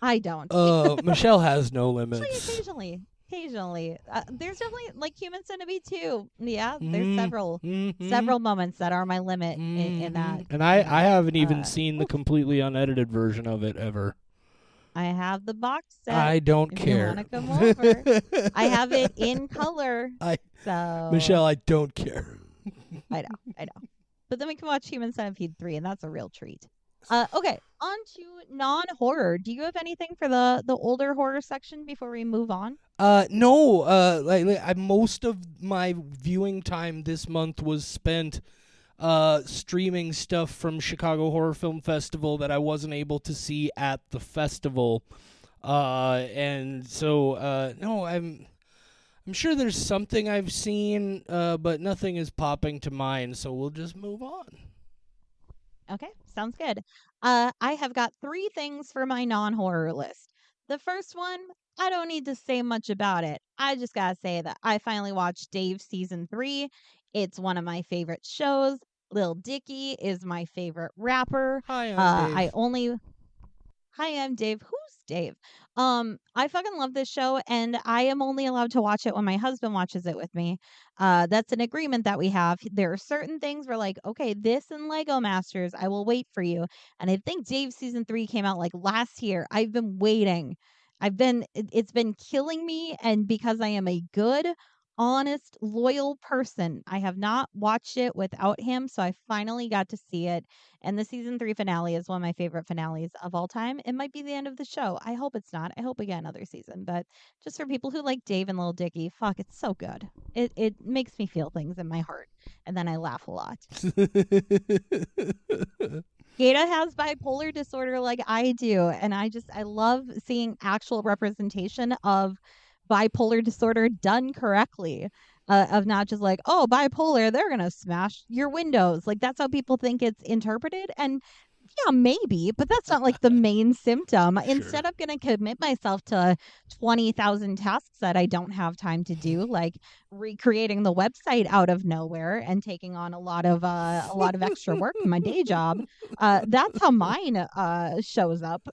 I don't. Michelle has no Actually, limits. occasionally, there's definitely like Human Centipede 2. Yeah, there's Mm, mm-hmm, several moments that are my limit in mm-hmm. that. And You I know, haven't even seen the oof, completely unedited version of it ever. I have the box set. I don't If you want care. to come over, I have it in color. I So Michelle, I don't care. I know. But then we can watch Human Centipede 3, and that's a real treat. Okay, on to non-horror. Do you have anything for the older horror section before we move on? No. Most of my viewing time this month was spent streaming stuff from Chicago Horror Film Festival that I wasn't able to see at the festival. And so no, I'm sure there's something I've seen, but nothing is popping to mind. So we'll just move on. Okay, sounds good. I have got three things for my non-horror list. The first one, I don't need to say much about it. I just gotta say that I finally watched Dave season 3. It's one of my favorite shows. Lil Dicky is my favorite rapper. Hi, I'm I Dave. only Hi, I'm Dave. Who's Dave? I fucking love this show, and I am only allowed to watch it when my husband watches it with me. That's an agreement that we have. There are certain things where, like, okay, this and Lego Masters, I will wait for you. And I think Dave season 3 came out like last year. I've been waiting. It's been killing me, and because I am a good, honest, loyal person, I have not watched it without him. So I finally got to see it, and the season 3 finale is one of my favorite finales of all time. It might be the end of the show. I hope it's not. I hope we get another season. But just for people who like Dave and Lil Dicky, fuck, it's so good. It makes me feel things in my heart. And then I laugh a lot. Gata has bipolar disorder like I do. And I love seeing actual representation of bipolar disorder done correctly. of not just like, oh, bipolar, they're gonna smash your windows. Like that's how people think it's interpreted. And yeah, maybe, but that's not like the main symptom. Sure. Instead, I'm going to commit myself to 20,000 tasks that I don't have time to do, like recreating the website out of nowhere and taking on a lot of extra work from my day job. That's how mine shows up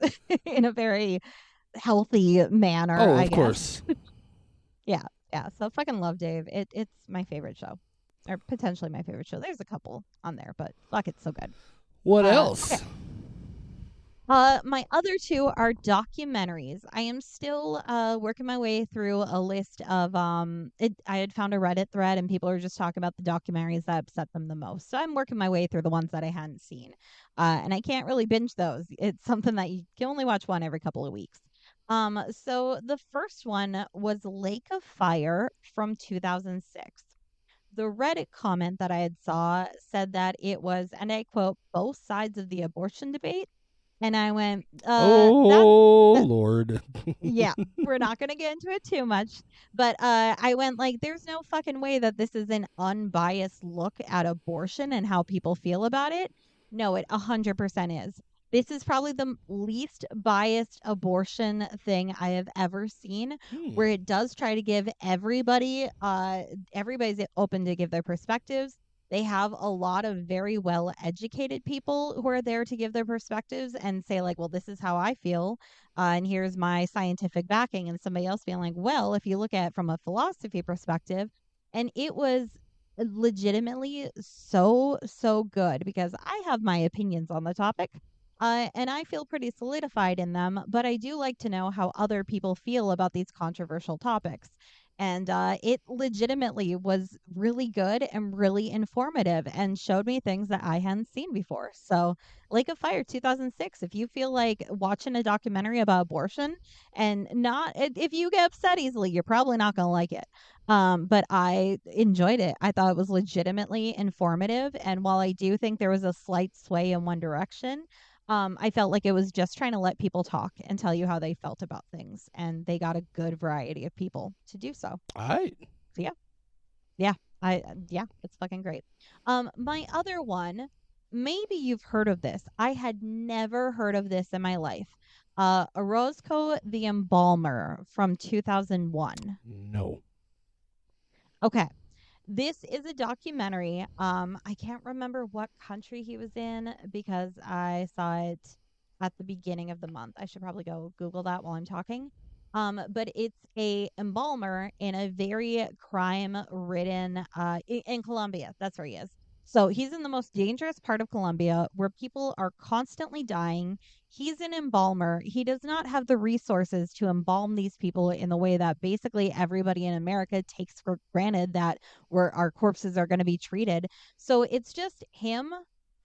in a very healthy manner, Oh, I of guess. course. Yeah, yeah. So fucking love Dave. It's my favorite show, or potentially my favorite show. There's a couple on there, but fuck, it's so good. What Okay. else? My other two are documentaries. I am still working my way through a list of I had found a Reddit thread and people are just talking about the documentaries that upset them the most. So I'm working my way through the ones that I hadn't seen. And I can't really binge those. It's something that you can only watch one every couple of weeks. So the first one was Lake of Fire from 2006. The Reddit comment that I had saw said that it was, and I quote, both sides of the abortion debate, and I went, Oh, that Lord. yeah, we're not going to get into it too much, but I went like there's no fucking way that this is an unbiased look at abortion and how people feel about it. No, it 100% is. This is probably the least biased abortion thing I have ever seen, Hmm. where it does try to give everybody's open to give their perspectives. They have a lot of very well educated people who are there to give their perspectives and say like, well, this is how I feel, and here's my scientific backing, and somebody else being like, well, if you look at it from a philosophy perspective. And it was legitimately so good because I have my opinions on the topic, and I feel pretty solidified in them, but I do like to know how other people feel about these controversial topics. And it legitimately was really good and really informative and showed me things that I hadn't seen before. So Lake of Fire 2006. If you feel like watching a documentary about abortion and not, if you get upset easily, you're probably not going to like it. But I enjoyed it. I thought it was legitimately informative. And while I do think there was a slight sway in one direction, I felt like it was just trying to let people talk and tell you how they felt about things. And they got a good variety of people to do so. All right. So yeah, yeah, yeah, it's fucking great. My other one, maybe you've heard of this. I had never heard of this in my life. Orozco the Embalmer from 2001. No. Okay. This is a documentary. I can't remember what country he was in because I saw it at the beginning of the month. I should probably go Google that while I'm talking. But it's a embalmer in a very crime-ridden in Colombia. That's where he is. So he's in the most dangerous part of Colombia where people are constantly dying. He's an embalmer. He does not have the resources to embalm these people in the way that basically everybody in America takes for granted that where our corpses are going to be treated. So it's just him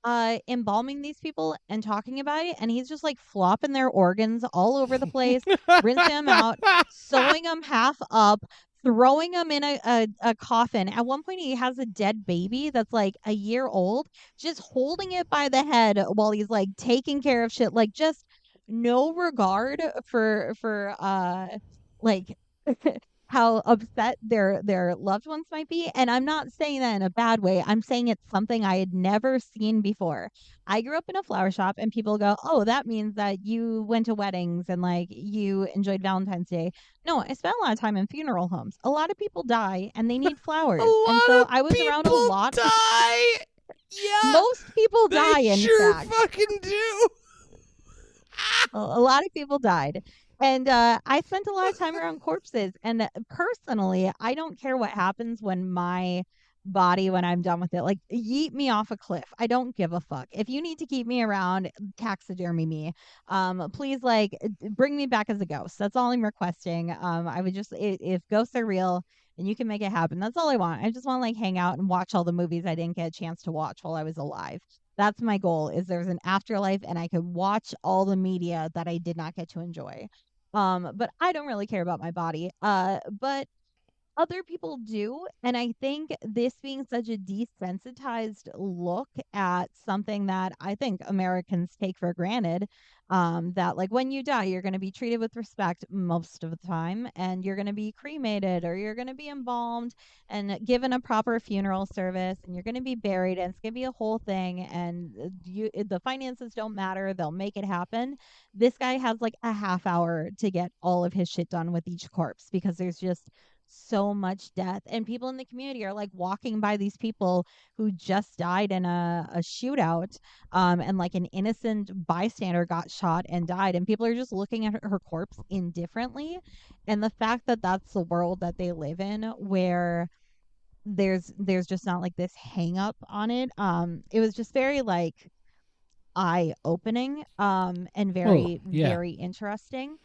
embalming these people and talking about it, and he's just like flopping their organs all over the place, rinsing them out, sewing them half up, throwing them in a coffin. At one point he has a dead baby that's like a year old, just holding it by the head while he's like taking care of shit, like just no regard for like how upset their loved ones might be. And I'm not saying that in a bad way. I'm saying it's something I had never seen before. I grew up in a flower shop and people go, "Oh, that means that you went to weddings and like you enjoyed Valentine's Day." No, I spent a lot of time in funeral homes. A lot of people die and they need A flowers. And lot so of I was around a people lot. die. Yeah, Most people they die, in sure fact. fucking do. A lot of people died. And I spent a lot of time around corpses. And personally, I don't care what happens when my body, when I'm done with it, like yeet me off a cliff. I don't give a fuck. If you need to keep me around, taxidermy me. Please, like, bring me back as a ghost. That's all I'm requesting. I would just, if ghosts are real and you can make it happen, that's all I want. I just want to like hang out and watch all the movies I didn't get a chance to watch while I was alive. That's my goal, is there's an afterlife and I can watch all the media that I did not get to enjoy. But I don't really care about my body. But Other people do, and I think this being such a desensitized look at something that I think Americans take for granted, that like when you die, you're going to be treated with respect most of the time, and you're going to be cremated or you're going to be embalmed and given a proper funeral service, and you're going to be buried, and it's going to be a whole thing, and the finances don't matter, they'll make it happen. This guy has like a half hour to get all of his shit done with each corpse because there's just so much death, and people in the community are like walking by these people who just died in a shootout, and like an innocent bystander got shot and died, and people are just looking at her corpse indifferently. And the fact that that's the world that they live in, where there's just not like this hang up on it, it was just very like eye opening, and Oh, very yeah. very interesting.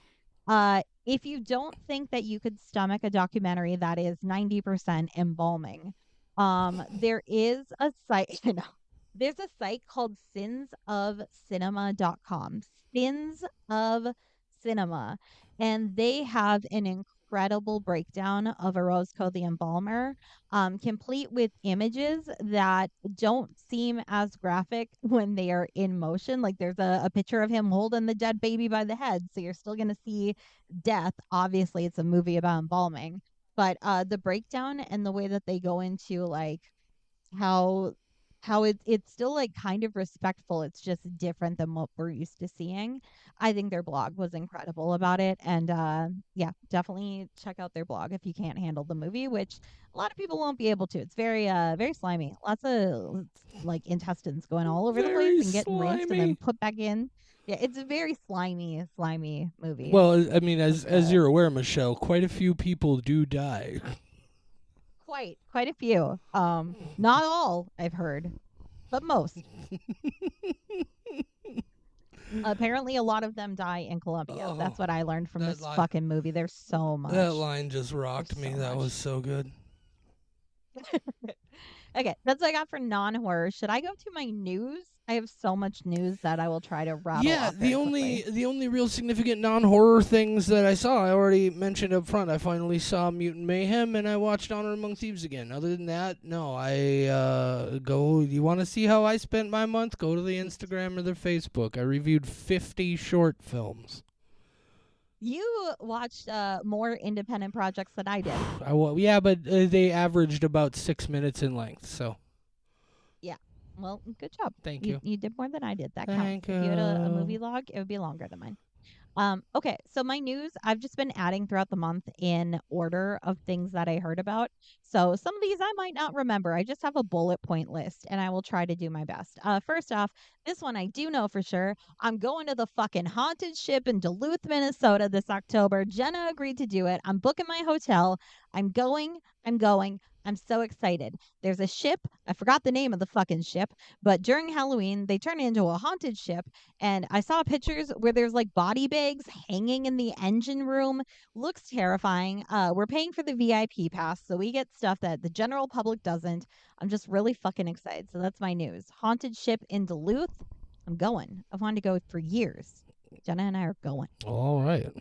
If you don't think that you could stomach a documentary that is 90% embalming, there is a site, you know, there's a site called sinsofcinema.com. Sins of Cinema. And they have an incredible breakdown of Orozco the embalmer, complete with images that don't seem as graphic when they are in motion. Like there's a picture of him holding the dead baby by the head. So you're still going to see death. Obviously, it's a movie about embalming. But the breakdown and the way that they go into like how it's still like kind of respectful. It's just different than what we're used to seeing. I think their blog was incredible about it, and yeah, definitely check out their blog if you can't handle the movie, which a lot of people won't be able to. It's very slimy. Lots of like intestines going all over the place Very and getting rinsed and then slimy. put back in. Yeah, it's a very slimy movie. Well, I mean, But as you're aware, Michelle, quite a few people do die. quite a few. Not all I've heard, but most. Apparently, a lot of them die in Colombia. Oh, That's what I learned from that this line, fucking movie. There's so that much. line just There's rocked me. so That was much. so good. Okay, that's what I got for non-horror. Should I go to my news? I have so much news that I will try to rattle Yeah, off very quickly. the only real significant non-horror things that I saw, I already mentioned up front. I finally saw Mutant Mayhem, and I watched Honor Among Thieves again. Other than that, no. I go. You want to see how I spent my month? Go to the Instagram or the Facebook. I reviewed 50 short films. You watched more independent projects than I did. Yeah, but they averaged about 6 minutes in length. So Yeah. Well, good job. thank You you. you did more than I did. That counts. Thank If you had a you. movie log, it would be longer than mine. Okay, so my news, I've just been adding throughout the month in order of things that I heard about. So some of these I might not remember. I just have a bullet point list and I will try to do my best. First off, this one I do know for sure. I'm going to the fucking haunted ship in Duluth, Minnesota this October. Jenna agreed to do it. I'm booking my hotel. I'm going. I'm going. I'm so excited. There's a ship. I forgot the name of the fucking ship, but during Halloween, they turn it into a haunted ship, and I saw pictures where there's like body bags hanging in the engine room. Looks terrifying. We're paying for the VIP pass, so we get stuff that the general public doesn't. I'm just really fucking excited. So that's my news. Haunted ship in Duluth. I'm going. I've wanted to go for years. Jenna and I are going. All right.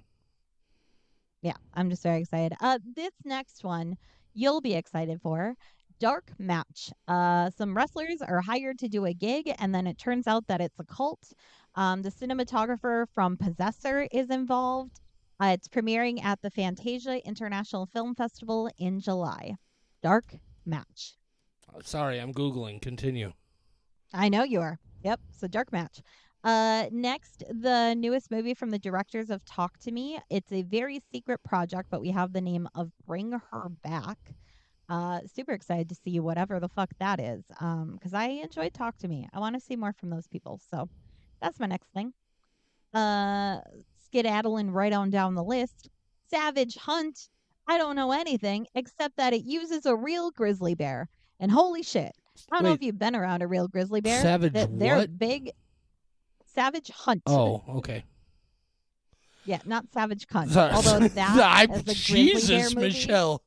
Yeah, I'm just very excited. This next one you'll be excited for. Dark Match. Some wrestlers are hired to do a gig, and then it turns out that it's a cult. The cinematographer from Possessor is involved. It's premiering at the Fantasia International Film Festival in July. Dark Match. Sorry, I'm Googling. Continue. I know you are. Yep. So Dark Match. Next, the newest movie from the directors of Talk to Me. It's a very secret project, but we have the name of Bring Her Back. Super excited to see whatever the fuck that is. Because I enjoyed Talk to Me. I want to see more from those people. So that's my next thing. Uh, Skedaddling right on down the list. Savage Hunt. I don't know anything except that it uses a real grizzly bear. And holy shit. I don't know if Wait, you've been around a real grizzly bear. Savage They're what? big. Savage Hunt. Oh, okay. Yeah, not Savage Cunt. Sorry. Although that as a grizzly bear Jesus, movie. Michelle.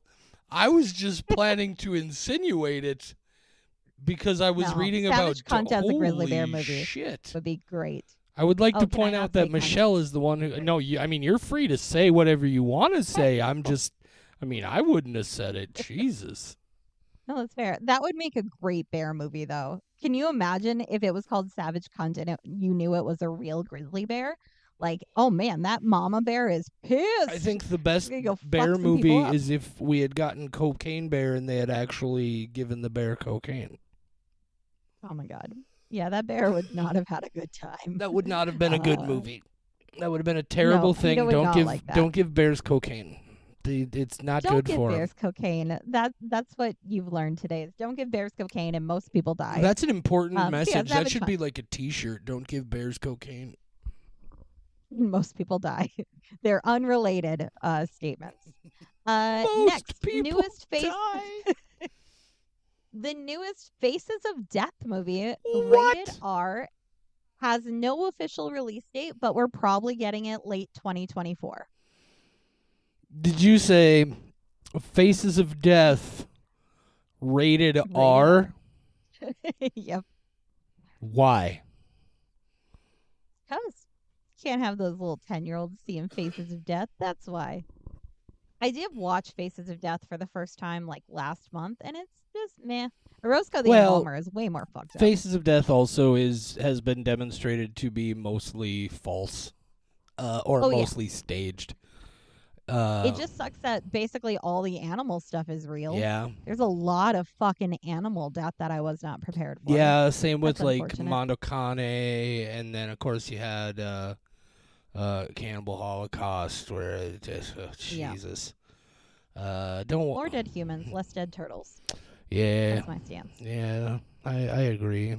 I was just planning to insinuate it because I was No, reading Savage about. Cunt as a grizzly bear Holy movie shit. would be great. I would like Oh, to can I point not out say that cunt? Michelle is the one who. No, I mean, you're free to say whatever you want to say. I'm just. I mean, I wouldn't have said it. Jesus. No, that's fair. That would make a great bear movie, though. Can you imagine if it was called Savage Cunt and you knew it was a real grizzly bear? Like, oh man, that mama bear is I pissed. think the She's best gonna go bear fuck some people movie up. is if we had gotten Cocaine Bear and they had actually given the bear cocaine. Oh my god. Yeah, that bear would not have had a good time. That would not have been a good movie. That would have been a No, terrible PETA thing. would not like that. Don't give bears cocaine. It's not Don't good give for bears them. cocaine. That's what you've learned today. Is don't give bears cocaine and most people die. That's an important So yeah, message. That Savage should Cunt. be like a T-shirt. Don't give bears cocaine. Most people die. They're unrelated statements. Most Next, people die. The newest Faces of Death movie, What? rated R, has no official release date, but we're probably getting it late 2024. Did you say Faces of Death rated R? Yep. Why? Because can't have those little 10-year-olds seeing Faces of Death. That's why. I did watch Faces of Death for the first time like last month, and it's just meh. Orozco the Embalmer is way more fucked up. Faces of Death also has been demonstrated to be mostly false, or mostly staged. It just sucks that basically all the animal stuff is real. Yeah. There's a lot of fucking animal death that I was not prepared for. Yeah, same with That's like unfortunate. Mondo Cane, and then of course you had Cannibal Holocaust, where it just Jesus. Don't More dead humans, less dead turtles. Yeah. That's my stance. Yeah, I agree.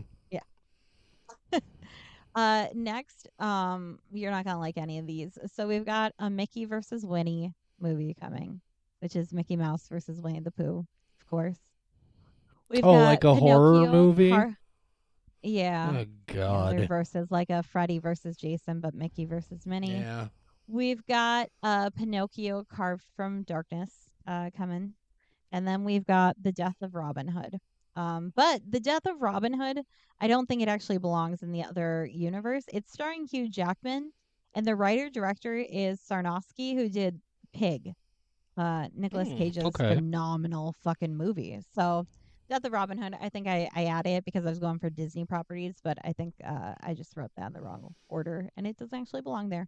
Next, you're not gonna like any of these. So we've got a Mickey versus Winnie movie coming, which is Mickey Mouse versus Winnie the Pooh, of course. We've got like a horror Pinocchio, movie? Yeah. Oh God. They're versus like a Freddy versus Jason, but Mickey versus Minnie. Yeah. We've got Pinocchio Carved from Darkness coming. And then we've got The Death of Robin Hood. But The Death of Robin Hood, I don't think it actually belongs in the other universe. It's starring Hugh Jackman, and the writer-director is Sarnowski, who did Pig, Nicolas Cage's phenomenal fucking movie. So Death of Robin Hood, I think I added it because I was going for Disney properties, but I think I just wrote that in the wrong order, and it doesn't actually belong there.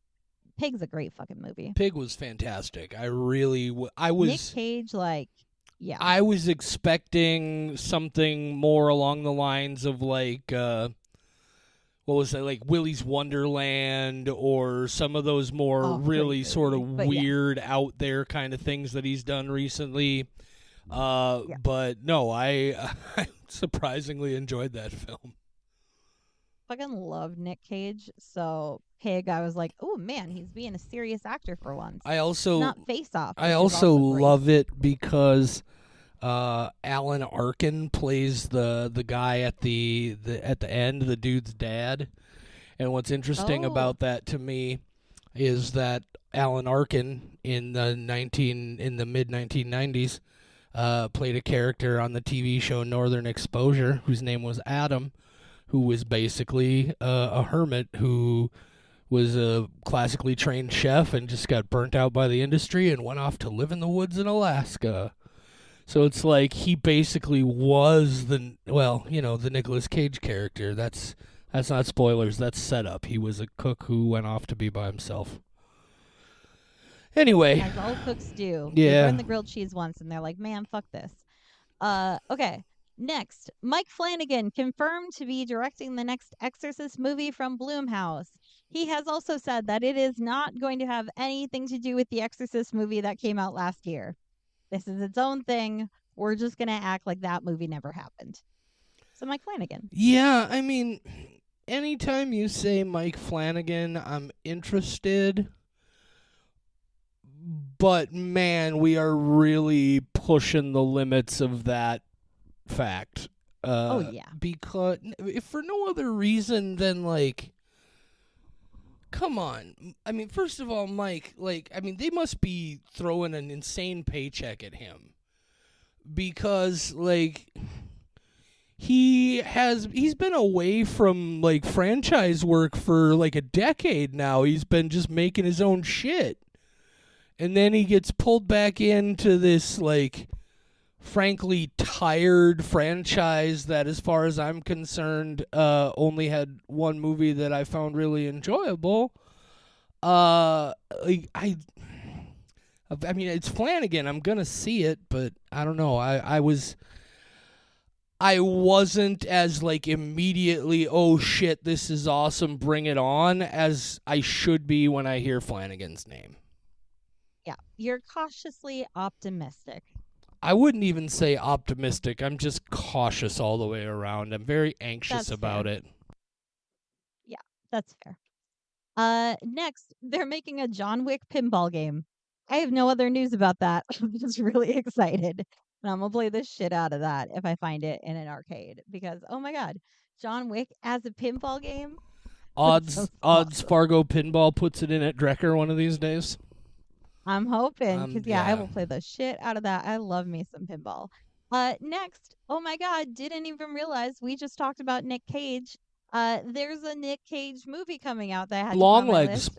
Pig's a great fucking movie. Pig was fantastic. I really I was Nick Cage, like, yeah. I was expecting something more along the lines of like what was it, like Willy's Wonderland, or some of those more really sort of weird out there kind of things that he's done recently. But no, I surprisingly enjoyed that film. Fucking love Nick Cage. So Pig, I was like, oh man, he's being a serious actor for once. I also not Face Off. I also love it because Alan Arkin plays the guy at the end, the dude's dad. And what's interesting about that to me is that Alan Arkin in the mid 1990s played a character on the TV show Northern Exposure whose name was Adam, who was basically a hermit who was a classically trained chef and just got burnt out by the industry and went off to live in the woods in Alaska. So it's like he basically was the Nicolas Cage character. That's not spoilers, that's setup. He was a cook who went off to be by himself. Anyway. As all cooks do. Yeah. They burned the grilled cheese once and they're like, man, fuck this. Okay. Next, Mike Flanagan confirmed to be directing the next Exorcist movie from Blumhouse. He has also said that it is not going to have anything to do with the Exorcist movie that came out last year. This is its own thing. We're just going to act like that movie never happened. So Mike Flanagan. Yeah, I mean, anytime you say Mike Flanagan, I'm interested. But man, we are really pushing the limits of that fact. Because if for no other reason than like, come on. I mean, first of all, Mike, they must be throwing an insane paycheck at him. Because he's been away from franchise work for a decade now. He's been just making his own shit. And then he gets pulled back into this, like, frankly tired franchise that, as far as I'm concerned, only had one movie that I found really enjoyable. Like, I mean, it's Flanagan. I'm gonna see it, but I don't know. I wasn't as, like, immediately, oh shit, this is awesome, bring it on, as I should be when I hear Flanagan's name. Yeah, you're cautiously optimistic. I wouldn't even say optimistic. I'm just cautious all the way around. I'm very anxious That's about fair. it. Yeah, that's fair. Next, they're making a John Wick pinball game. I have no other news about that. I'm just really excited. And I'm gonna play the shit out of that if I find it in an arcade because oh my god, John Wick as a pinball game? That sounds Odds awesome. Fargo Pinball puts it in at Drecker one of these days. I'm hoping because yeah, I Yeah. will play the shit out of that. I love me some pinball. Next, oh my god, didn't even realize we just talked about Nick Cage. There's a Nick Cage movie coming out that I had to put on Long my legs. list.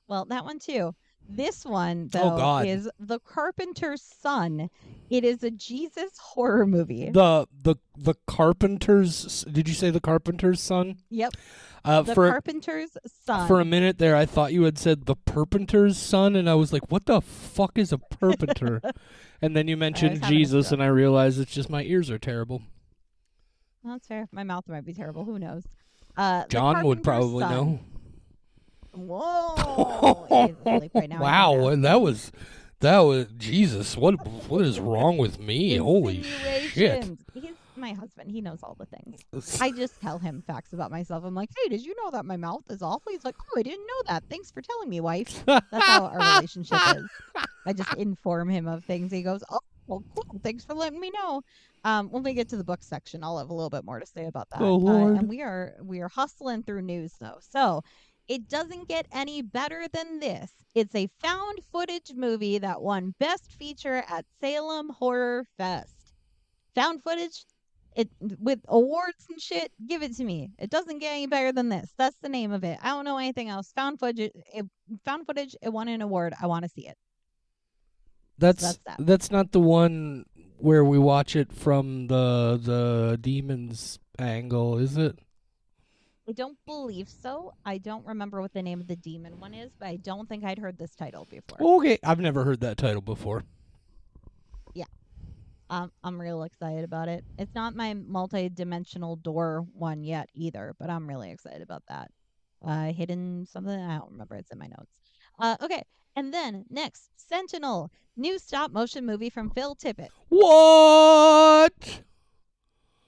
Well, that one too. This one, Oh though, God. is The Carpenter's Son. It is a Jesus horror movie. The Carpenter's. Did you say the Carpenter's son? Yep. The For Carpenter's for a Son. minute there, I thought you had said the Perpenter's son, and I was like, what the fuck is a Perpenter? And then you Sorry, I was mentioned having a Jesus, stroke. and I realized it's just my ears are terrible. Well, that's fair. My mouth might be terrible. Who knows? The John would Carpenter's probably Son. know. Whoa. It is asleep right now. I don't Wow, ask and him. that was Jesus. What is wrong with me? Holy shit! Insinuations. He's my husband. He knows all the things. I just tell him facts about myself. I'm like, hey, did you know that my mouth is awful? He's like, oh, I didn't know that. Thanks for telling me, wife. That's how our relationship is. I just inform him of things. He goes, oh, well, cool. Thanks for letting me know. When we get to the book section, I'll have a little bit more to say about that. Oh And Lord. we are hustling through news though. So it doesn't get any better than this. It's a found footage movie that won Best Feature at Salem Horror Fest. Found footage, it with awards and shit. Give it to me. It doesn't get any better than this. That's the name of it. I don't know anything else. Found footage. Found footage. It won an award. I want to see it. So That's that's that. that's not the one where we watch it from the demon's angle, is it? I don't believe so. I don't remember what the name of the demon one is, but I don't think I'd heard this title before. Okay, I've never heard that title before. Yeah. I'm real excited about it. It's not my multi-dimensional door one yet either, but I'm really excited about that. Hidden something, I don't remember. It's in my notes. Okay. And then next, Sentinel, new stop motion movie from Phil Tippett. What?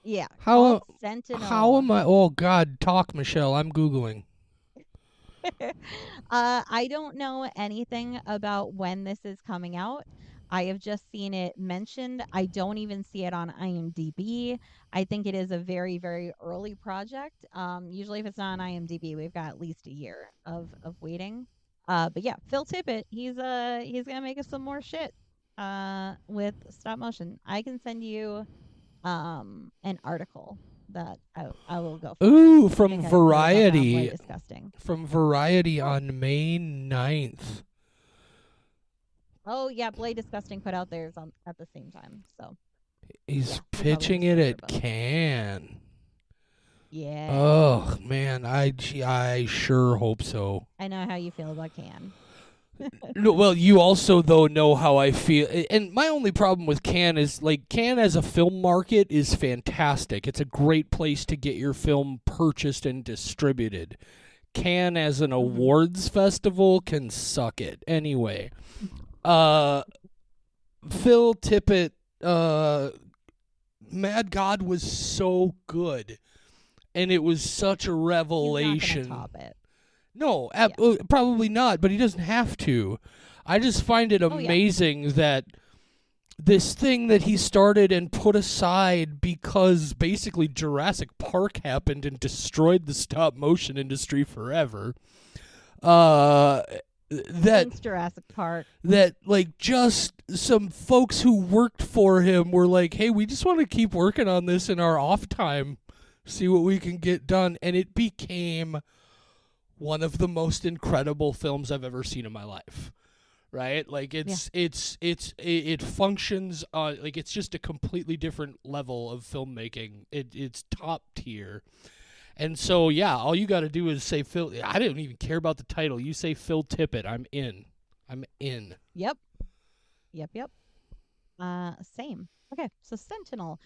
Yeah, How called Sentinel. how am I? Oh God, talk, Michelle. I'm googling. I don't know anything about when this is coming out. I have just seen it mentioned. I don't even see it on IMDb. I think it is a very, very early project. Usually, if it's not on IMDb, we've got at least a year of waiting. But yeah, Phil Tippett, he's gonna make us some more shit. With stop motion. I can send you an article that I will go find. Ooh, I from think I wrote about that on Bloody Variety. Disgusting. From Variety Oh, on May 9th. oh yeah, Blade Disgusting put out theirs at the same time. So He's yeah, we'll probably pitching just it hear at about it. Cannes. Yeah, Oh man, I sure hope so. I know how you feel about Can. No, well, you also though know how I feel, and my only problem with Cannes is like Cannes as a film market is fantastic. It's a great place to get your film purchased and distributed. Cannes as an Mm-hmm. awards festival can suck it. Anyway, uh, Phil Tippett, Mad God was so good, and it was such a He's not gonna revelation. top it. No, Yeah. probably not, but he doesn't have to. I just find it Oh yeah. amazing that this thing that he started and put aside because basically Jurassic Park happened and destroyed the stop motion industry forever. Uh that Thanks, Jurassic Park. that like just some folks who worked for him were like, "Hey, we just want to keep working on this in our off time, see what we can get done," and it became one of the most incredible films I've ever seen in my life. right? Like Yeah. it functions like it's just a completely different level of filmmaking. It's top tier. And so yeah, all you got to do is say Phil. I didn't even care about the title. You say Phil Tippett, I'm in. I'm in. Yep. Yep. Yep. Same. Okay, so Sentinel.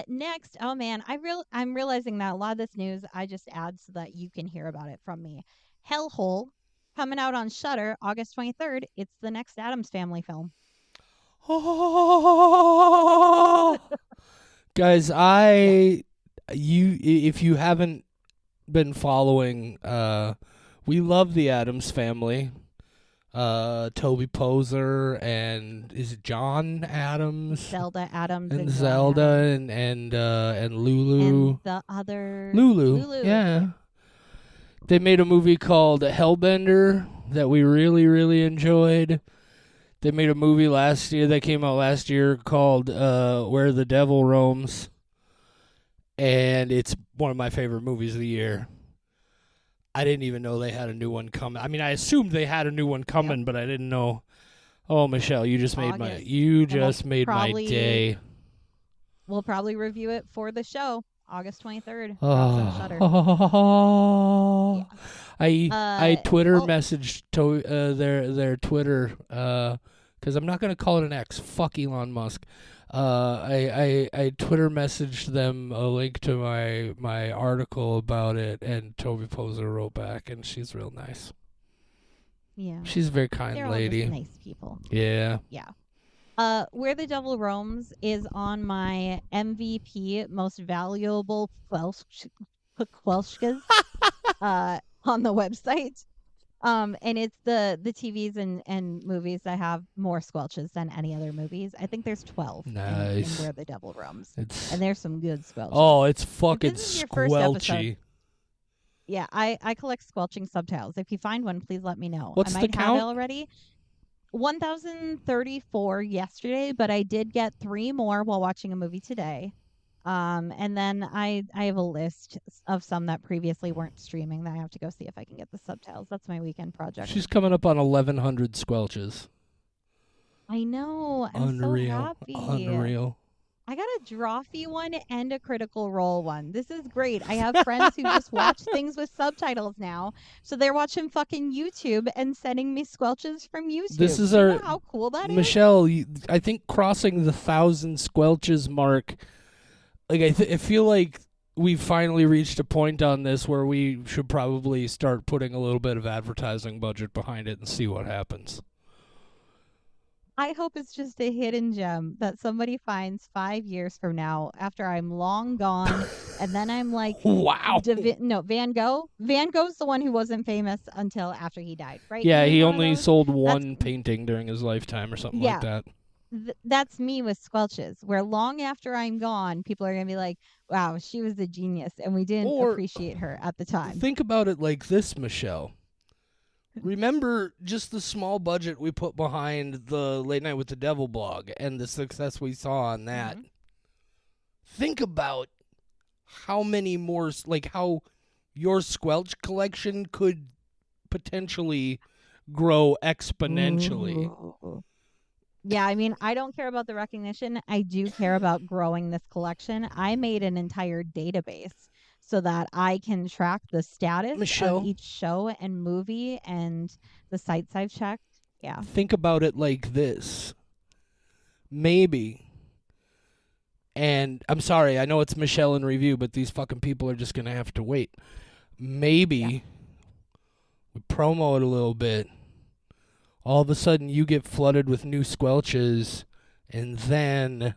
Next, oh man, I'm realizing that a lot of this news I just add so that you can hear about it from me. Hellhole, coming out on Shudder August 23rd. It's the next Addams Family film. Oh, guys, if you haven't been following, we love the Addams Family. Toby Poser and is it John Adams? Zelda Adams and John Zelda Adams. and Lulu. And the other Lulu. Yeah. They made a movie called Hellbender that we really, really enjoyed. They made a movie that came out last year called Where the Devil Roams. And it's one of my favorite movies of the year. I didn't even know they had a new one coming. I mean, I assumed they had a new one coming, Yep. but I didn't know. Oh, Michelle, you just made August. my day. We'll probably review it for the show. August 23rd. Drops on Shudder. Yeah. I Twitter oh, messaged their Twitter because I'm not gonna call it an X. Fuck Elon Musk. I Twitter messaged them a link to my article about it, and Toby Poser wrote back, and she's real nice. Yeah. She's a very kind They're lady. All just nice people. Yeah. Yeah. Where the Devil Roams is on my MVP most valuable Quelschkas on the website. And it's the TVs and movies that have more squelches than any other movies. I think there's 12 in Where the Devil Roams. And there's some good squelches. Oh, it's fucking squelchy. Yeah, I collect squelching subtitles. If you find one, please let me know. What's I might the have count? it already. 1,034 yesterday, but I did get 3 more while watching a movie today. And then I have a list of some that previously weren't streaming that I have to go see if I can get the subtitles. That's my weekend project. She's coming up on 1,100 squelches. I know. I'm so happy. Unreal. I got a Drawfee one and a Critical Role one. This is great. I have friends who just watch things with subtitles now. So they're watching fucking YouTube and sending me squelches from YouTube. This is know how cool that is? Michelle, I think crossing the 1,000 squelches mark, like I feel like we finally reached a point on this where we should probably start putting a little bit of advertising budget behind it and see what happens. I hope it's just a hidden gem that somebody finds 5 years from now after I'm long gone, and then I'm like, wow. Van Gogh. Van Gogh's the one who wasn't famous until after he died, right? Yeah, he only sold one painting during his lifetime or something like that. That's me with squelches, where long after I'm gone, people are going to be like, wow, she was a genius, and we didn't appreciate her at the time. Think about it like this, Michelle. Remember just the small budget we put behind the Late Night with the Devil blog and the success we saw on that. Mm-hmm. Think about how many more, like how your squelch collection could potentially grow exponentially. Ooh. Yeah, I mean, I don't care about the recognition. I do care about growing this collection. I made an entire database so that I can track the status of each show and movie and the sites I've checked. Yeah. Think about it like this. Maybe, and I'm sorry, I know it's Michelle in review, but these fucking people are just going to have to wait. Maybe we promo it a little bit. All of a sudden you get flooded with new squelches, and then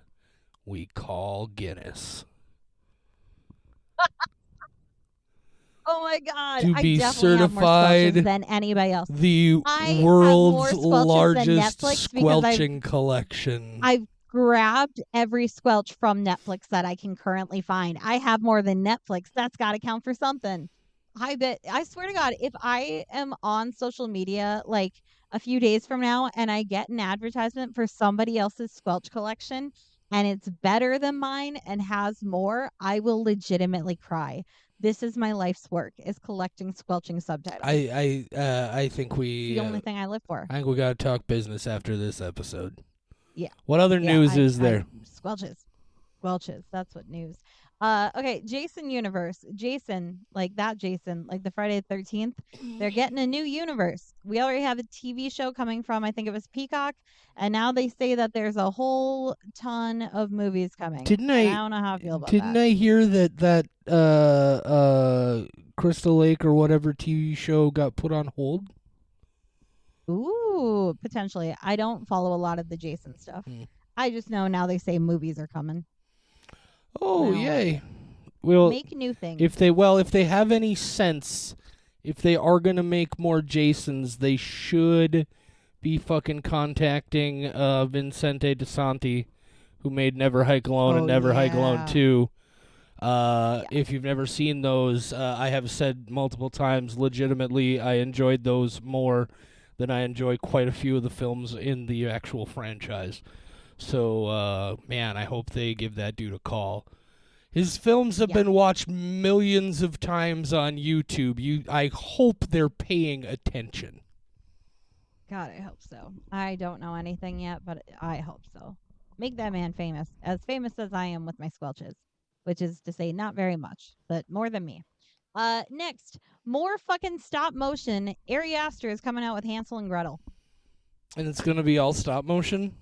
we call Guinness. Oh my God! To be I certified have more than anybody else. The world's largest squelching collection. I've grabbed every squelch from Netflix that I can currently find. I have more than Netflix. That's got to count for something. I swear to God, if I am on social media like a few days from now and I get an advertisement for somebody else's squelch collection and it's better than mine and has more, I will legitimately cry. This is my life's work, is collecting squelching subtitles. I think It's the only thing I live for. I think we gotta talk business after this episode. Yeah. What other news is there? Squelches. That's what news. Okay, Jason universe. Jason, like the Friday the 13th. They're getting a new universe. We already have a TV show coming from, I think it was Peacock, and now they say that there's a whole ton of movies coming. I don't know how I feel about that. Didn't I hear that Crystal Lake or whatever TV show got put on hold? Ooh, potentially. I don't follow a lot of the Jason stuff. I just know now they say movies are coming. Oh, yay. Well, make new things. If they have any sense, if they are going to make more Jasons, they should be fucking contacting Vincente DeSanti, who made Never Hike Alone and Never Hike Alone 2. If you've never seen those, I have said multiple times, legitimately, I enjoyed those more than I enjoy quite a few of the films in the actual franchise. So, man, I hope they give that dude a call. His films have been watched millions of times on YouTube. I hope they're paying attention. God, I hope so. I don't know anything yet, but I hope so. Make that man famous as I am with my squelches, which is to say not very much, but more than me. Next, more fucking stop motion. Ari Aster is coming out with Hansel and Gretel. And it's going to be all stop motion?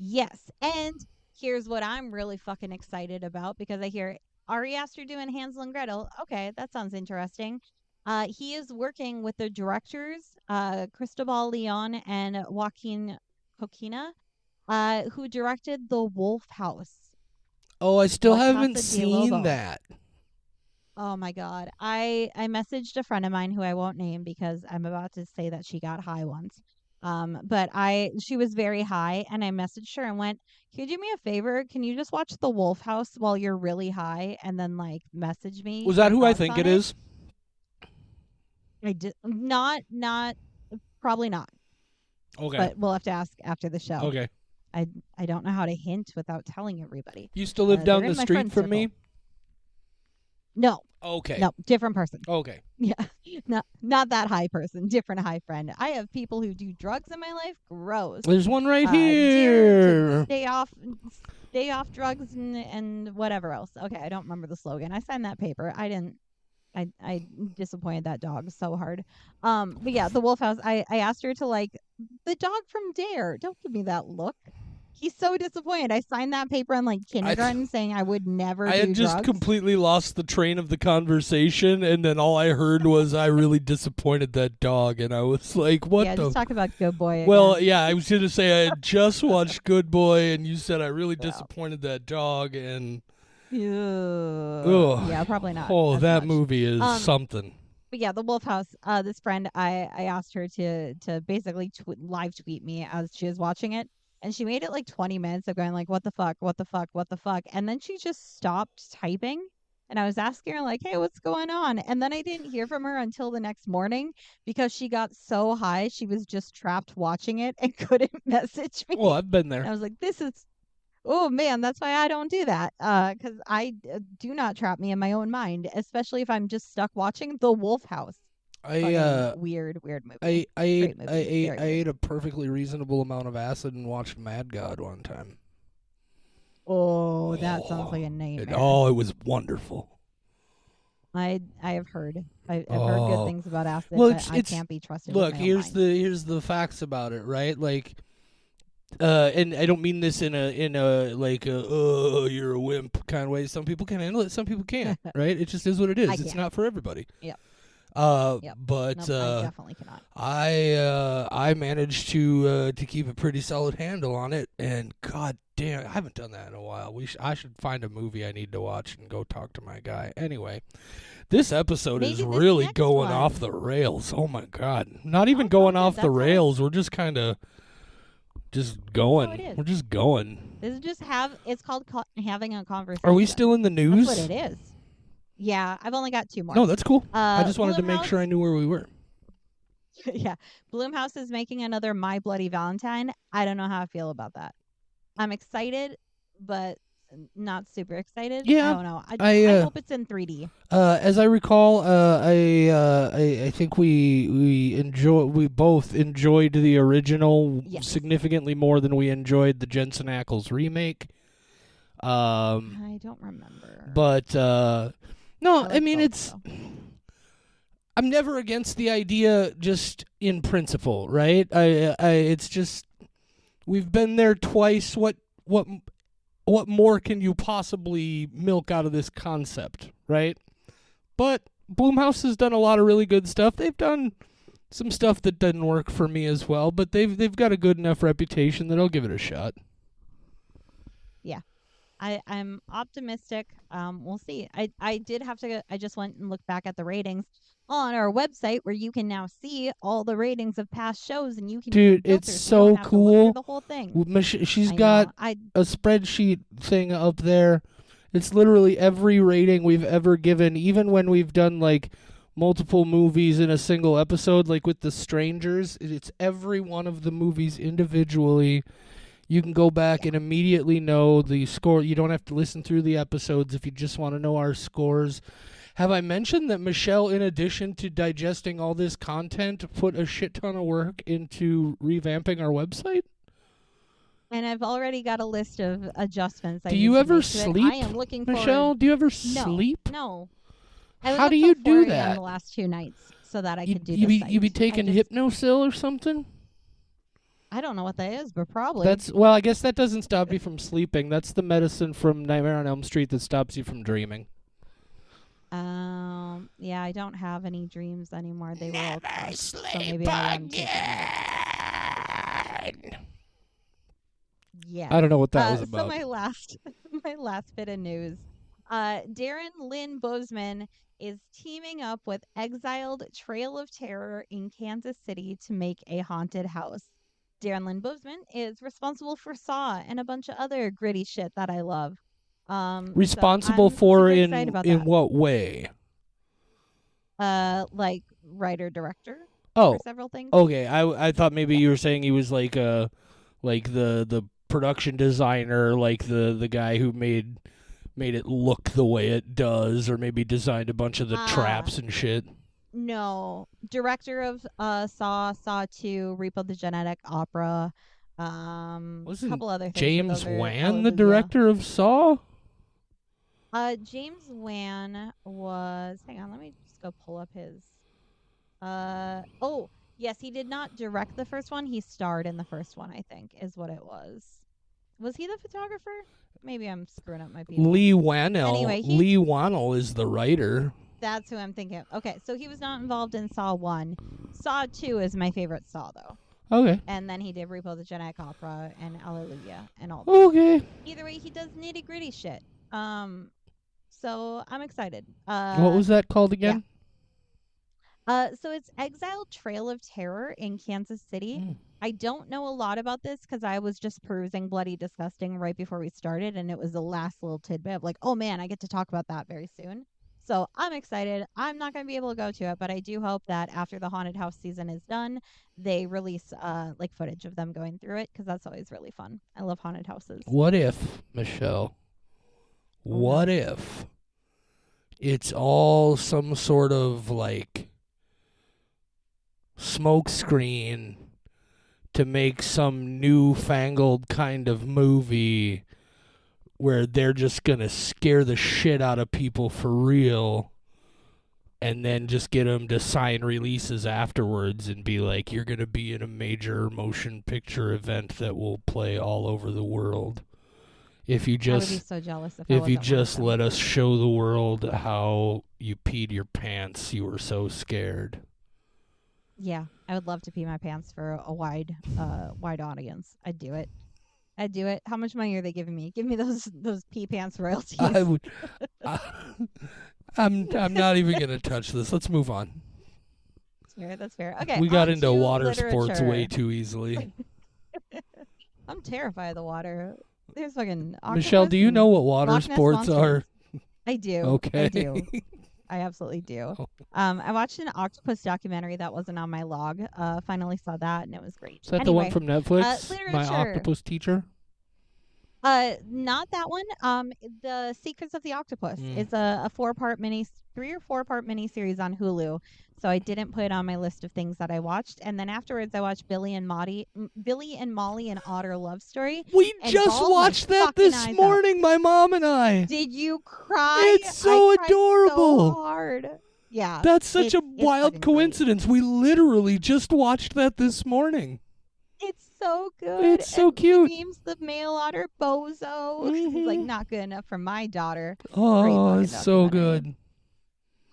Yes, and here's what I'm really fucking excited about, because I hear Ari Aster doing Hansel and Gretel. Okay, that sounds interesting. He is working with the directors, Cristobal Leon and Joaquin Coquina, who directed The Wolf House. Oh, I still haven't seen that. Oh my God. I messaged a friend of mine who I won't name because I'm about to say that she got high once. But she was very high, and I messaged her and went, "Can you do me a favor? Can you just watch The Wolf House while you're really high and then like message me?" Was that who I think it is? I did not probably not. Okay. But we'll have to ask after the show. Okay. I don't know how to hint without telling everybody. You still live down the street from me? No. Okay. No, different person. Okay. Yeah. Not that high person. Different high friend. I have people who do drugs in my life. Gross. There's one right here. Stay off drugs and whatever else. Okay, I don't remember the slogan. I signed that paper. I disappointed that dog so hard. But yeah, the Wolf House. I asked her to like the dog from Dare. Don't give me that look. He's so disappointed. I signed that paper in like kindergarten saying I would never do drugs. I had just completely lost the train of the conversation, and then all I heard was I really disappointed that dog, and I was like, what the... just talk about Good Boy again. Well, yeah, I was going to say I had just watched Good Boy, and you said I really disappointed that dog, and... Yeah, probably not. Oh, that movie is something. But yeah, the Wolf House. This friend, I asked her to basically live tweet me as she was watching it, and she made it like 20 minutes of going like, what the fuck, and then she just stopped typing, and I was asking her like, hey, what's going on? And then I didn't hear from her until the next morning because she got so high she was just trapped watching it and couldn't message me. Well, I've been there. And I was like, oh man, that's why I don't do that. Because I do not trap me in my own mind, especially if I'm just stuck watching The Wolf House. Weird movie. I ate a perfectly reasonable amount of acid and watched Mad God one time. Oh, that sounds like a nightmare. It was wonderful. I have heard. I've heard good things about acid, well, but I can't be trusted. Look, with my here's own mind. here's the facts about it, right? Like, and I don't mean this in a like you're a wimp kind of way. Some people can handle it, some people can't, right? It just is what it is. It's not for everybody. Yep. But nope, I definitely cannot. I managed to keep a pretty solid handle on it, and god damn, I haven't done that in a while. I should find a movie I need to watch and go talk to my guy. Anyway, this episode is really going off the rails. Oh my god, not even going off the rails. We're just kind of just going. We're just going. This is just it's called having a conversation. Are we still in the news? That's what it is. Yeah, I've only got 2 more. No, that's cool. I just wanted to make sure I knew where we were. Yeah. Blumhouse is making another My Bloody Valentine. I don't know how I feel about that. I'm excited, but not super excited. I Yeah, don't know. I I hope it's in 3D. as I recall, I think we both enjoyed the original Yes. significantly more than we enjoyed the Jensen Ackles remake. I don't remember. But no, I I like mean both it's. though. I'm never against the idea, just in principle, right? It's just we've been there twice. What more can you possibly milk out of this concept, right? But Blumhouse has done a lot of really good stuff. They've done some stuff that didn't work for me as well, but they've got a good enough reputation that I'll give it a shot. Yeah. I'm optimistic. We'll see. I did have to. I just went and looked back at the ratings on our website, where you can now see all the ratings of past shows, and you can Dude, even it's filter, so you don't so have to look through cool. the whole thing. She's I got know. I a spreadsheet thing up there. It's literally every rating we've ever given, even when we've done like multiple movies in a single episode, like with The Strangers. It's every one of the movies individually. You can go back Yeah. and immediately know the score. You don't have to listen through the episodes if you just want to know our scores. Have I mentioned that Michelle, in addition to digesting all this content, put a shit ton of work into revamping our website? And I've already got a list of adjustments I Do need you to ever make to it. I sleep, am looking Michelle? forward. Do you ever No, sleep? no. I was How up do till you 4 do a.m. that? the last 2 nights so that I You could do you the be site. you be taking Hypnosil or something? I don't know what that is, but probably. That's well, I guess that doesn't stop you from sleeping. That's the medicine from Nightmare on Elm Street that stops you from dreaming. Yeah, I don't have any dreams anymore. They were all Never crushed, so sleep maybe I am taking it. again. Yeah. I don't know what that was So about. my last my last bit of news. Darren Lynn Bozeman is teaming up with Exiled Trail of Terror in Kansas City to make a haunted house. Darren Lynn Bozeman is responsible for Saw and a bunch of other gritty shit that I love. So Responsible I'm for super excited about in that. what way? Like writer director Oh, for several things. okay. I thought maybe Yeah. you were saying he was like the production designer, like the guy who made it look the way it does, or maybe designed a bunch of the traps and shit. No, director of Saw 2, Repo the Genetic Opera, Wasn't couple other things, but James those are Wan the Hallelujah. director of Saw? James Wan was. Hang on, let me just go pull up his. Oh, yes, he did not direct the first one. He starred in the first one, I think, is what it was. Was he the photographer? Maybe I'm screwing up my people. Lee Wannell. Anyway, Lee Wannell is the writer. That's who I'm thinking of. Okay, so he was not involved in Saw 1. Saw 2 is my favorite Saw, though. Okay. And then he did Repo the Genetic Opera and Alleluia and all that. Okay. Either way, he does nitty gritty shit. So I'm excited. What was that called again? So it's Exiled Trail of Terror in Kansas City. I don't know a lot about this because I was just perusing Bloody Disgusting right before we started, and it was the last little tidbit of like, oh man, I get to talk about that very soon. So I'm excited. I'm not going to be able to go to it, but I do hope that after the haunted house season is done, they release like footage of them going through it, because that's always really fun. I love haunted houses. What if, Michelle? What if it's all some sort of like smoke screen to make some newfangled kind of movie where they're just gonna scare the shit out of people for real, and then just get them to sign releases afterwards and be like, you're gonna be in a major motion picture event that will play all over the world. If you I would be just so jealous if if you I wasn't just one of them. let us show the world how you peed your pants, you were so scared. Yeah, I would love to pee my pants for a wide audience. I'd do it. How much money are they giving me? Give me those pee pants royalties. I would. I'm not even gonna touch this. Let's move on. That's fair. Okay, We got on into to water sports literature. way too easily. I'm terrified of the water. There's fucking octopus Michelle, do you and know what water Loch Ness sports are? monsters. I do. Okay. I do. I absolutely do. I watched an octopus documentary that wasn't on my log. Finally saw that, and it was great. Is that anyway, the one from Netflix? My literature. Octopus Teacher? Not that one. The Secrets of the Octopus Mm. is a 4-part 3 or 4-part mini series on Hulu. So I didn't put it on my list of things that I watched. And then afterwards, I watched Billy and Molly, an Otter love story, We and just bawled my watched that fucking this eyes out. morning, my mom and I. Did you cry? It's I so cried so adorable. hard. Yeah, That's such a it's wild fucking great. coincidence. We literally just watched that this morning. It's so good. It's so And he cute. names the male otter Bozo because he's like, Hmm. not good enough for my daughter. Great Oh, fucking it's so documentary. good.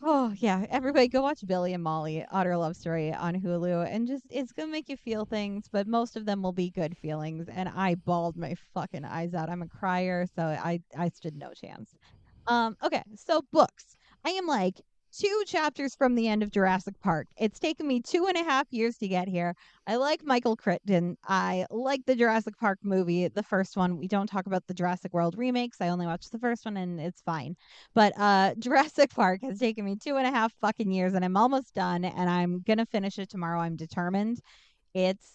Oh yeah, everybody go watch Billy and Molly Otter Love Story on Hulu, and just it's gonna make you feel things, but most of them will be good feelings. And I bawled my fucking eyes out. I'm a crier, so I stood no chance. Okay, so books. I am like 2 chapters from the end of Jurassic Park. It's taken me 2.5 years to get here. I like Michael Crichton. I like the Jurassic Park movie, the first one. We don't talk about the Jurassic World remakes. I only watched the first one and it's fine. But Jurassic Park has taken me 2.5 fucking years and I'm almost done and I'm gonna finish it tomorrow. I'm determined. It's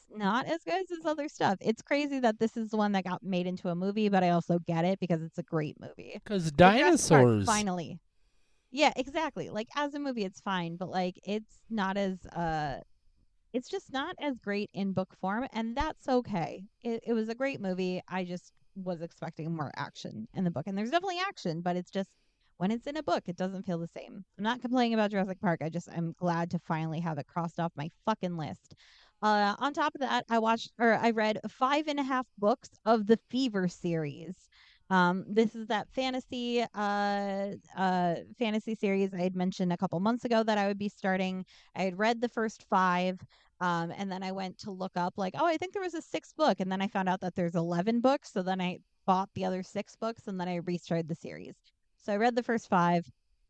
not as good as his other stuff. It's crazy that this is the one that got made into a movie, but I also get it because it's a great movie. Because But Jurassic Park, dinosaurs. finally. Yeah, exactly. Like as a movie, it's fine, but like it's just not as great in book form, and that's okay. It was a great movie. I just was expecting more action in the book, and there's definitely action, but it's just when it's in a book, it doesn't feel the same. I'm not complaining about Jurassic Park. I'm glad to finally have it crossed off my fucking list. On top of that, I read 5.5 books of the Fever series. This is that fantasy series I had mentioned a couple months ago that I would be starting. I had read the first 5, and then I went to look up, like, oh, I think there was a 6th book. And then I found out that there's 11 books. So then I bought the other 6 books and then I restarted the series. So I read the first 5,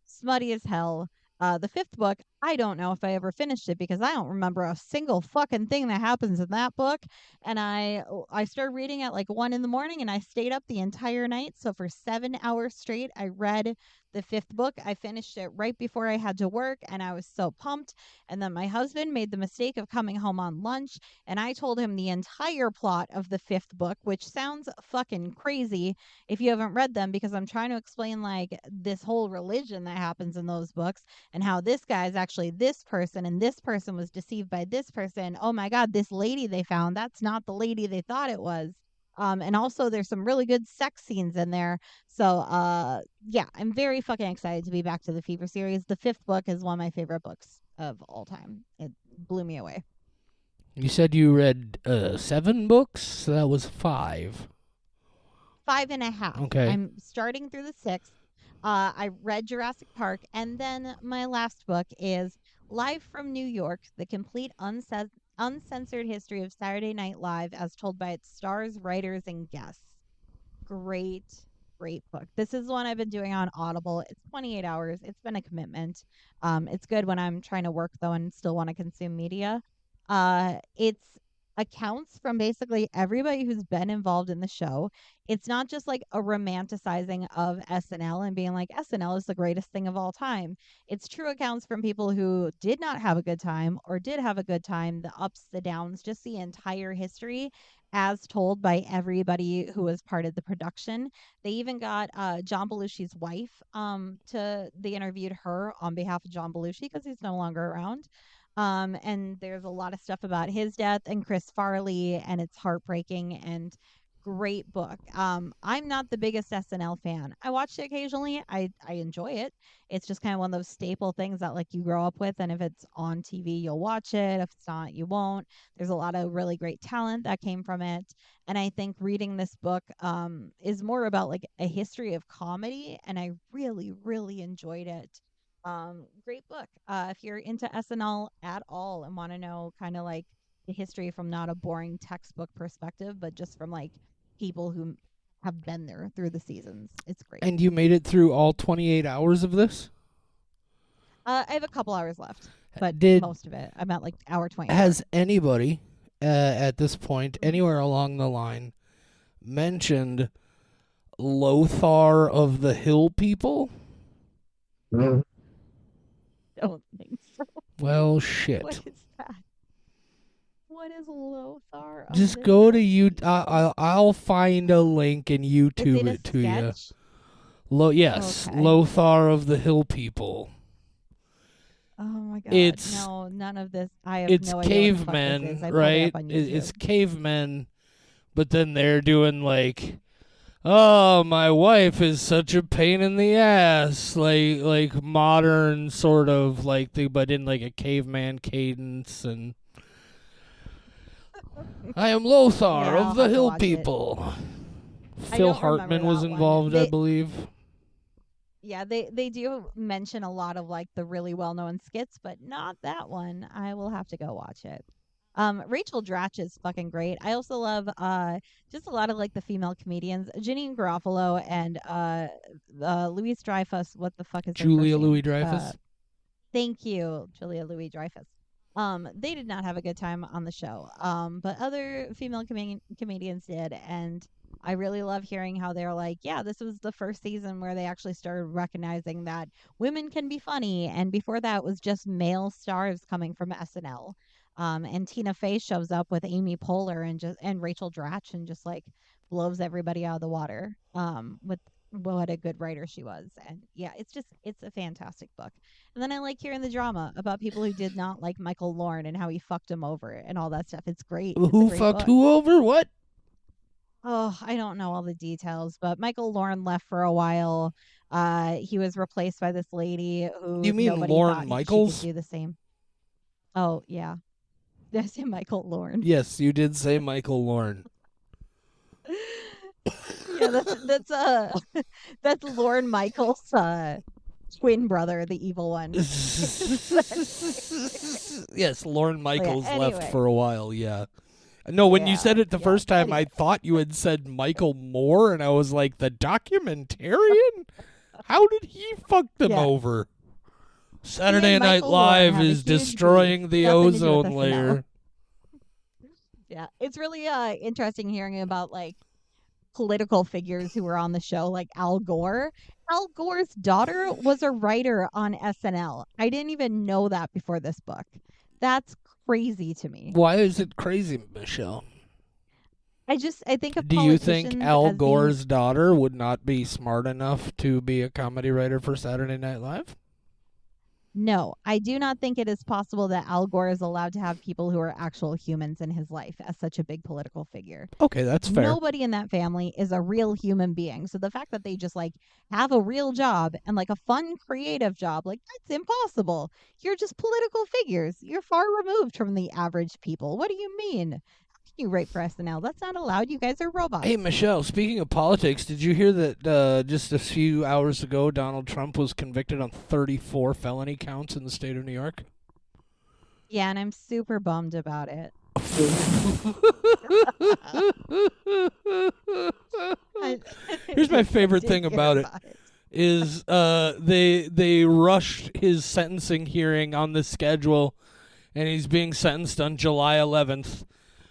smutty as hell. The 5th book, I don't know if I ever finished it because I don't remember a single fucking thing that happens in that book. And I started reading at like 1 in the morning and I stayed up the entire night. So for 7 hours straight, I read the 5th book. I finished it right before I had to work and I was so pumped. And then my husband made the mistake of coming home on lunch, and I told him the entire plot of the 5th book, which sounds fucking crazy if you haven't read them, because I'm trying to explain like this whole religion that happens in those books and how this guy is actually this person and this person was deceived by this person. Oh my God, this lady they found, that's not the lady they thought it was. And also there's some really good sex scenes in there. So yeah, I'm very fucking excited to be back to the Fever series. The 5th book is one of my favorite books of all time. It blew me away. You said you read 7 books? So that was 5. 5.5. Okay. I'm starting through the 6th. I read Jurassic Park, and then my last book is Live from New York: The Complete Uncensored History of Saturday Night Live as told by its stars, writers, and guests. Great, great book. This is one I've been doing on Audible. It's 28 hours. It's been a commitment. It's good when I'm trying to work though and still want to consume media. It's accounts from basically everybody who's been involved in the show. It's not just like a romanticizing of SNL and being like SNL is the greatest thing of all time. It's true accounts from people who did not have a good time or did have a good time, the ups, the downs, just the entire history as told by everybody who was part of the production. They even got John Belushi's wife they interviewed her on behalf of John Belushi because he's no longer around. And there's a lot of stuff about his death and Chris Farley, and it's heartbreaking and great book. I'm not the biggest SNL fan. I watch it occasionally. I enjoy it. It's just kind of one of those staple things that like you grow up with, and if it's on TV, you'll watch it. If it's not, you won't. There's a lot of really great talent that came from it, and I think reading this book is more about like a history of comedy, and I really really enjoyed it. Great book. If you're into SNL at all and want to know kind of like the history from not a boring textbook perspective, but just from like people who have been there through the seasons, it's great. And you made it through all 28 hours of this? I have a couple hours left, but Did most of it. I'm at like hour 24. Has anybody at this point, Mhm. anywhere along the line, mentioned Lothar of the Hill People? Don't think so. Well, What shit. is that? What is Lothar of Just the go to Hill I'll find a link and Is YouTube it a it to you. sketch? Yes, Okay. Lothar of the Hill People. Oh my god. It's No, none of this. I have it's no idea what the fuck this is. cavemen, I pulled it right? up on It's YouTube. cavemen, but then they're doing like, oh, my wife is such a pain in the ass, like modern sort of like but in like a caveman cadence, and I am Lothar Yeah, I'll of the have to Hill watch it. People. I Phil don't remember Hartman was that one. involved, I believe. They do mention a lot of like the really well-known skits, but not that one. I will have to go watch it. Rachel Dratch is fucking great. I also love just a lot of like the female comedians, Janine Garofalo and Louise Dreyfus. What the fuck is their first Julia name? Louis-Dreyfus. Thank you, Julia Louis Dreyfus. They did not have a good time on the show. But other female comedians did, and I really love hearing how they're like, yeah, this was the first season where they actually started recognizing that women can be funny, and before that was just male stars coming from SNL. And Tina Fey shows up with Amy Poehler and Rachel Dratch and just like blows everybody out of the water. With what a good writer she was, and yeah, it's a fantastic book. And then I like hearing the drama about people who did not like Michael Lorne and how he fucked him over and all that stuff. It's great. It's a Who great fucked book. who over? What? Oh, I don't know all the details, but Michael Lorne left for a while. He was replaced by this lady who You mean nobody Lorne thought she could Michaels? do the same. Oh, yeah. That's Michael Lorne. Yes, you did say Michael Lorne. Yeah, that's Lorne Michaels' twin brother, the evil one. Yes, Lorne Michaels left Anyway. for a while, yeah. No, when you said it the first time, Anyway. I thought you had said Michael Moore, and I was like, the documentarian? How did he fuck them Yeah. over? Saturday Night Michael Lorne Live have a is huge destroying beef. the Nothing to do with ozone SNL. layer. Yeah, it's really interesting hearing about like political figures who were on the show, like Al Gore. Al Gore's daughter was a writer on SNL. I didn't even know that before this book. That's crazy to me. Why is it crazy, Michelle? I think of Do you think politicians Al as being Gore's daughter would not be smart enough to be a comedy writer for Saturday Night Live? No, I do not think it is possible that Al Gore is allowed to have people who are actual humans in his life as such a big political figure. Okay, that's fair. Nobody in that family is a real human being. So the fact that they just like have a real job and like a fun, creative job, like that's impossible. You're just political figures. You're far removed from the average people. What do you mean? You write for SNL. That's not allowed. You guys are robots. Hey, Michelle, speaking of politics, did you hear that just a few hours ago Donald Trump was convicted on 34 felony counts in the state of New York? Yeah, and I'm super bummed about it. Here's my favorite thing about it. Is they rushed his sentencing hearing on the schedule, and he's being sentenced on July 11th,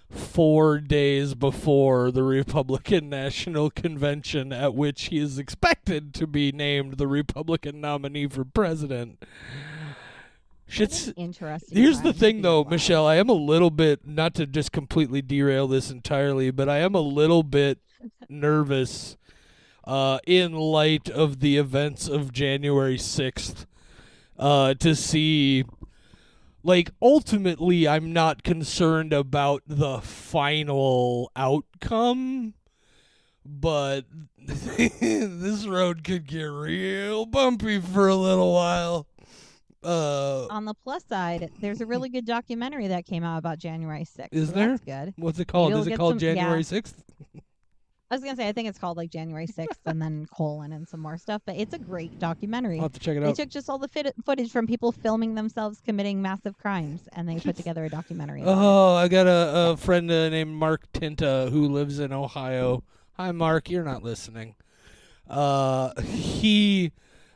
4 days before the Republican National Convention, at which he is expected to be named the Republican nominee for president. Shit's interesting. Here's the thing, though, Michelle. I am a little bit, not to just completely derail this entirely, but I am a little bit nervous in light of the events of January 6th to see, like, ultimately I'm not concerned about the final outcome, but this road could get real bumpy for a little while. On the plus side, there's a really good documentary that came out about January 6th. Is so there? That's good. What's it called? You'll Is it get called some- January yeah. 6th? I was gonna say I think it's called like January 6th and then colon and some more stuff, but it's a great documentary. I'll have to check it They out. took just all the footage from people filming themselves committing massive crimes, and they put together a documentary. about it. Oh, I got a friend named Mark Tinta who lives in Ohio. Hi, Mark. You're not listening. He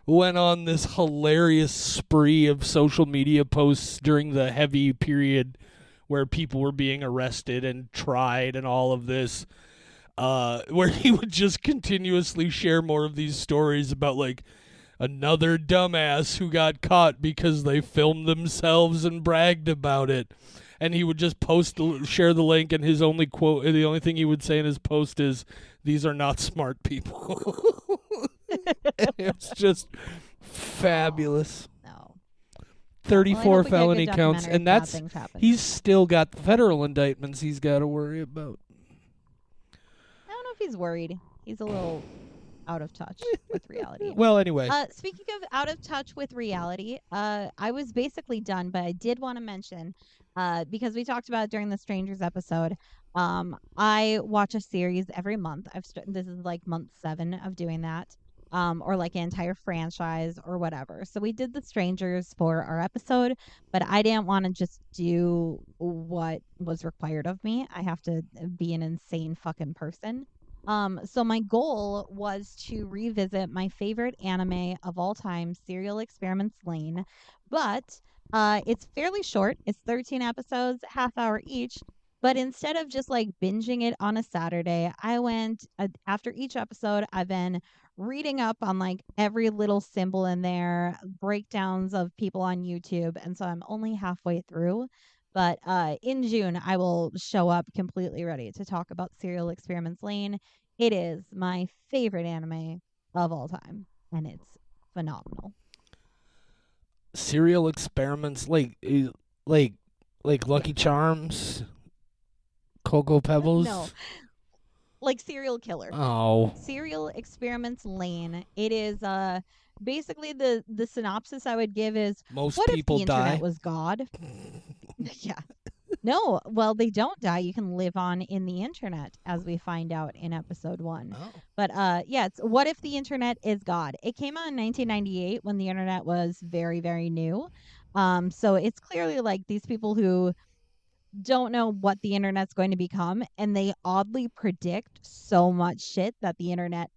went on this hilarious spree of social media posts during the heavy period where people were being arrested and tried and all of this, where he would just continuously share more of these stories about, like, another dumbass who got caught because they filmed themselves and bragged about it. and he would just share the link, and his only quote, the only thing he would say in his post is, "These are not smart people." It's just fabulous. No. 34 Well, felony counts, and that's he's still got the federal indictments he's got to worry about. I don't know if he's worried. He's a little out of touch with reality. Well, anyway. Speaking of out of touch with reality, I was basically done, but I did want to mention, because we talked about it during the Strangers episode, I watch a series every month. This is like month 7 of doing that, or like an entire franchise or whatever. So we did the Strangers for our episode, but I didn't want to just do what was required of me. I have to be an insane fucking person. So my goal was to revisit my favorite anime of all time, Serial Experiments Lane, but it's fairly short. It's 13 episodes, half hour each. But instead of just like binging it on a Saturday, I went after each episode. I've been reading up on like every little symbol in there, breakdowns of people on YouTube, and so I'm only halfway through. But in June, I will show up completely ready to talk about Serial Experiments Lane. It is my favorite anime of all time, and it's phenomenal. Serial Experiments, like Lucky Charms, Cocoa Pebbles? No. Like Serial Killer. Oh. Serial Experiments Lane. It is basically the synopsis I would give is, most what people if the internet die? was God? Yeah. No, well, they don't die. You can live on in the internet, as we find out in episode 1. Oh. But yeah, it's what if the internet is God? It came out in 1998 when the internet was very, very new. So it's clearly like these people who don't know what the internet's going to become, and they oddly predict so much shit that the internet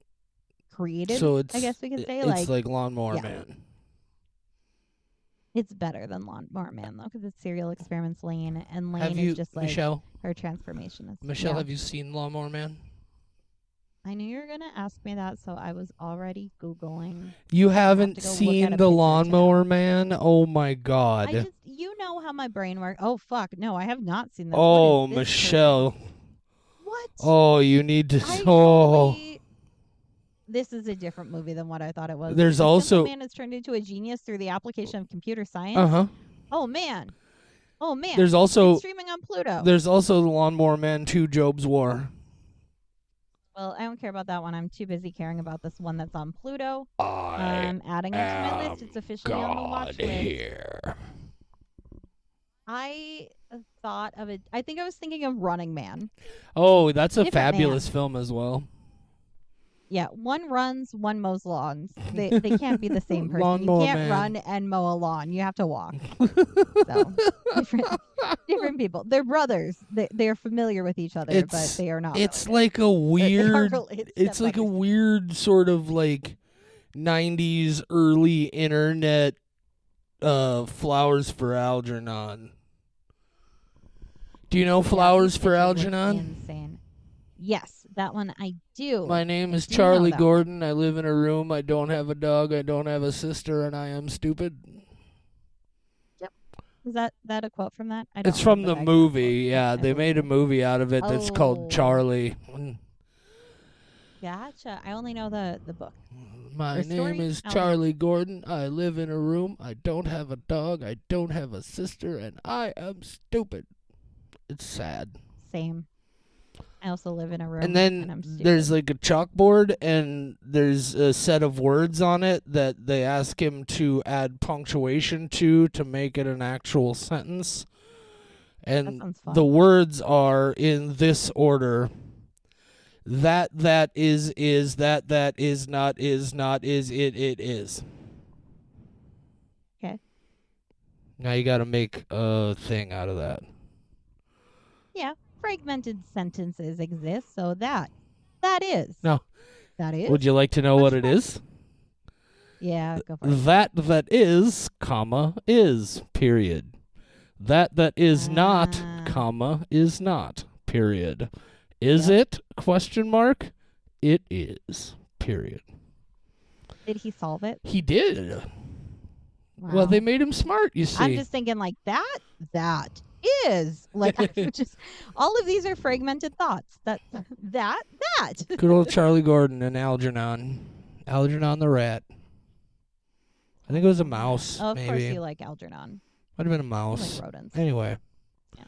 created. So it's, I guess we could say, it's like Lawnmower yeah. Man. It's better than Lawnmower Man, though, because it's Serial Experiments Lane, and Lane Have you, is just like Michelle? her transformation. Michelle, yeah. have you seen Lawnmower Man? I knew you were going to ask me that, so I was already Googling. You haven't seen the Lawnmower Man? Oh my God. You know how my brain works. Oh, fuck. No, I have not seen that. Oh, Michelle. What? Oh, you need to. This is a different movie than what I thought it was. There's also. Man is turned into a genius through the application of computer science. Uh-huh. Oh, man. There's also. It's streaming on Pluto. There's also the Lawnmower Man 2 Job's War. Well, I don't care about that one. I'm too busy caring about this one that's on Pluto. I'm adding it to my list. It's officially on the watch list. Here. I thought of it. I think I was thinking of Running Man. Oh, that's a Different fabulous man. film as well. Yeah, one runs, one mows lawns. They can't be the same person. Lawnmower You can't Man. run and mow a lawn. You have to walk. So different people. They're brothers. They're familiar with each other, but they are not. It's related. like a weird. It's like a stepbrothers. weird sort of like 90s early internet Flowers for Algernon. Do you know Flowers for Algernon? Insane. Yes, that one I do. My name is do Charlie know that Gordon. I live in a room. I don't have a dog. I don't have a sister, and I am stupid. Yep. Is that a quote from that? I don't It's from the remember that movie. quote. Yeah, they made a movie out of it that's called Oh. Charlie. Gotcha. I only know the book. My Or name story? is I don't know. Charlie Gordon. I live in a room. I don't have a dog. I don't have a sister, and I am stupid. It's sad. Same. I also live in a room. And then I'm stupid. there's like a chalkboard, and there's a set of words on it that they ask him to add punctuation to make it an actual sentence. That And sounds fun. the words are in this order. That is, that is not, is, it is. Okay. Now you got to make a thing out of that. Yeah. Fragmented sentences exist, so that is. No. That is. Would you like to know what it is? Yeah, go for it. That is, comma, is, period. That is not, Ah. comma, is not, period. Is Yep. it, question mark? It is, period. Did he solve it? He did. Wow. Well, they made him smart, you see. I'm just thinking like that is. Like, I just, all of these are fragmented thoughts. That. Good old Charlie Gordon and Algernon. Algernon the rat. I think it was a mouse, Oh, of maybe. course you like Algernon. Might have been a You mouse. like rodents. Anyway. Yeah.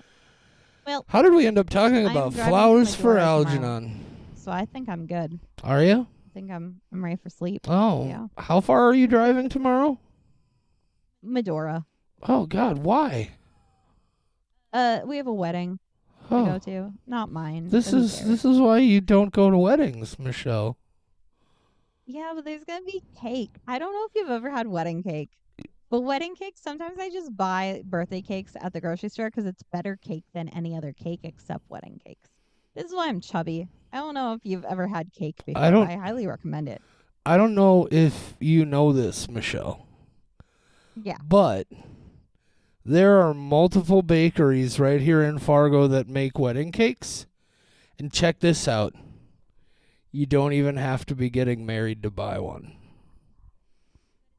Well, How did we end up talking I'm about driving to flowers for Medora tomorrow. Algernon? so I think I'm good. Are you? I think I'm ready for sleep. Oh. Yeah. How far are you driving tomorrow? Medora. Oh, God. Why? We have a wedding to Oh. go to. Not mine. This but who is cares? this is why you don't go to weddings, Michelle. Yeah, but there's gonna be cake. I don't know if you've ever had wedding cake, but wedding cake. Sometimes I just buy birthday cakes at the grocery store because it's better cake than any other cake except wedding cakes. This is why I'm chubby. I don't know if you've ever had cake before. I highly recommend it. I don't know if you know this, Michelle. Yeah. But there are multiple bakeries right here in Fargo that make wedding cakes. And check this out. You don't even have to be getting married to buy one.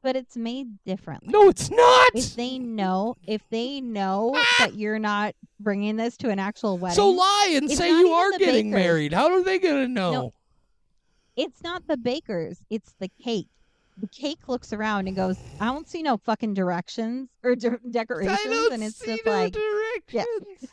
But it's made differently. No, it's not. If they know that you're not bringing this to an actual wedding, So lie and it's say not you even are the getting bakers. married. How are they going to know? No. It's not the bakers. It's the cake. The cake looks around and goes, I don't see no fucking directions or decorations. I don't and it's see just no like, directions.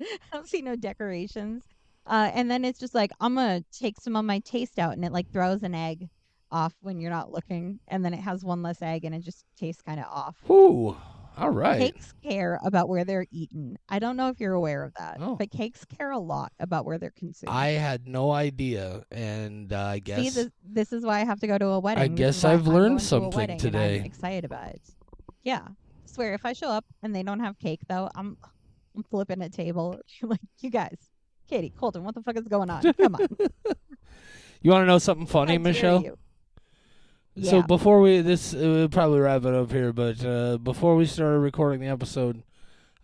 I don't see no decorations. And then it's just like, I'm going to take some of my taste out. And it like throws an egg off when you're not looking. And then it has one less egg and it just tastes kind of off. Ooh, all right. Cakes care about where they're eaten. I don't know if you're aware of that, Oh. but cakes care a lot about where they're consumed. I had no idea, and I guess See, this is why I have to go to a wedding. This guess is why I've I'm learned going to a something wedding, and today. I'm excited about it. Yeah, swear if I show up and they don't have cake though, I'm flipping a table. Like, you guys, Katie, Colton, what the fuck is going on? Come on. you want to know something funny, How dare Michelle? you. So Yeah. before we'll probably wrap it up here, but before we started recording the episode,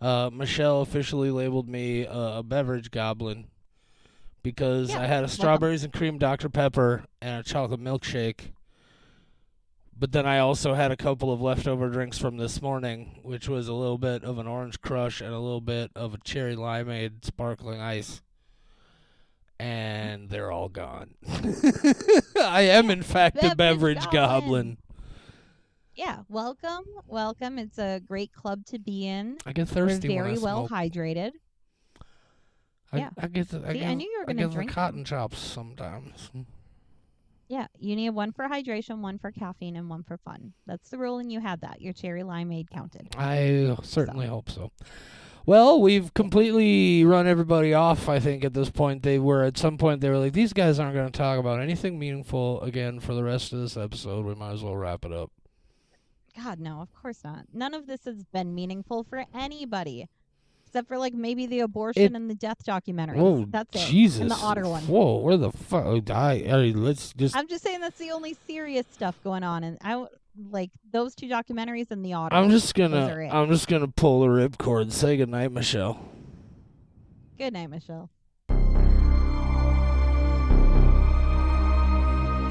Michelle officially labeled me a beverage goblin because Yeah, I had a welcome. strawberries and cream Dr. Pepper and a chocolate milkshake. But then I also had a couple of leftover drinks from this morning, which was a little bit of an orange crush and a little bit of a cherry limeade sparkling ice. And they're all gone. I am, in fact, a beverage goblin. Yeah, welcome. It's a great club to be in. I get We're thirsty when I very well smoke. hydrated. Yeah. I get See, I knew you were gonna get the drink cotton chops sometimes. Yeah, you need one for hydration, one for caffeine, and one for fun. That's the rule, and you had that. Your cherry limeade counted. I certainly hope so. Well, we've completely run everybody off, I think, at this point. At some point, they were like, these guys aren't going to talk about anything meaningful again for the rest of this episode. We might as well wrap it up. God, no, of course not. None of this has been meaningful for anybody. Except for, like, maybe the abortion and the death documentaries. Whoa, That's it. Jesus. And the otter one. Whoa, where the fuck? Let's just... I'm just saying that's the only serious stuff going on. And like, those two documentaries and the otter. I'm just Those are it. gonna pull the ripcord and say goodnight, Michelle. Good night, Michelle.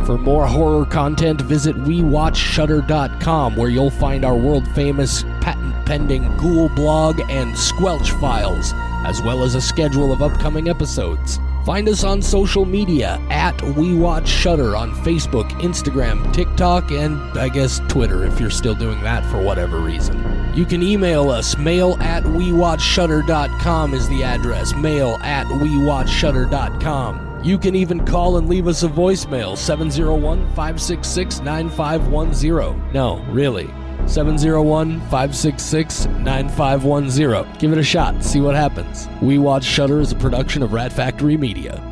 For more horror content, visit WeWatchShutter.com, where you'll find our world-famous, patent-pending Ghoul blog and Squelch files, as well as a schedule of upcoming episodes. Find us on social media at WeWatchShutter on Facebook, Instagram, TikTok, and I guess Twitter if you're still doing that for whatever reason. You can email us. mail@WeWatchShutter.com is the address. mail@WeWatchShutter.com. You can even call and leave us a voicemail, 701-566-9510. No, really. 701-566-9510. Give it a shot. See what happens. We Watch Shutter is a production of Rat Factory Media.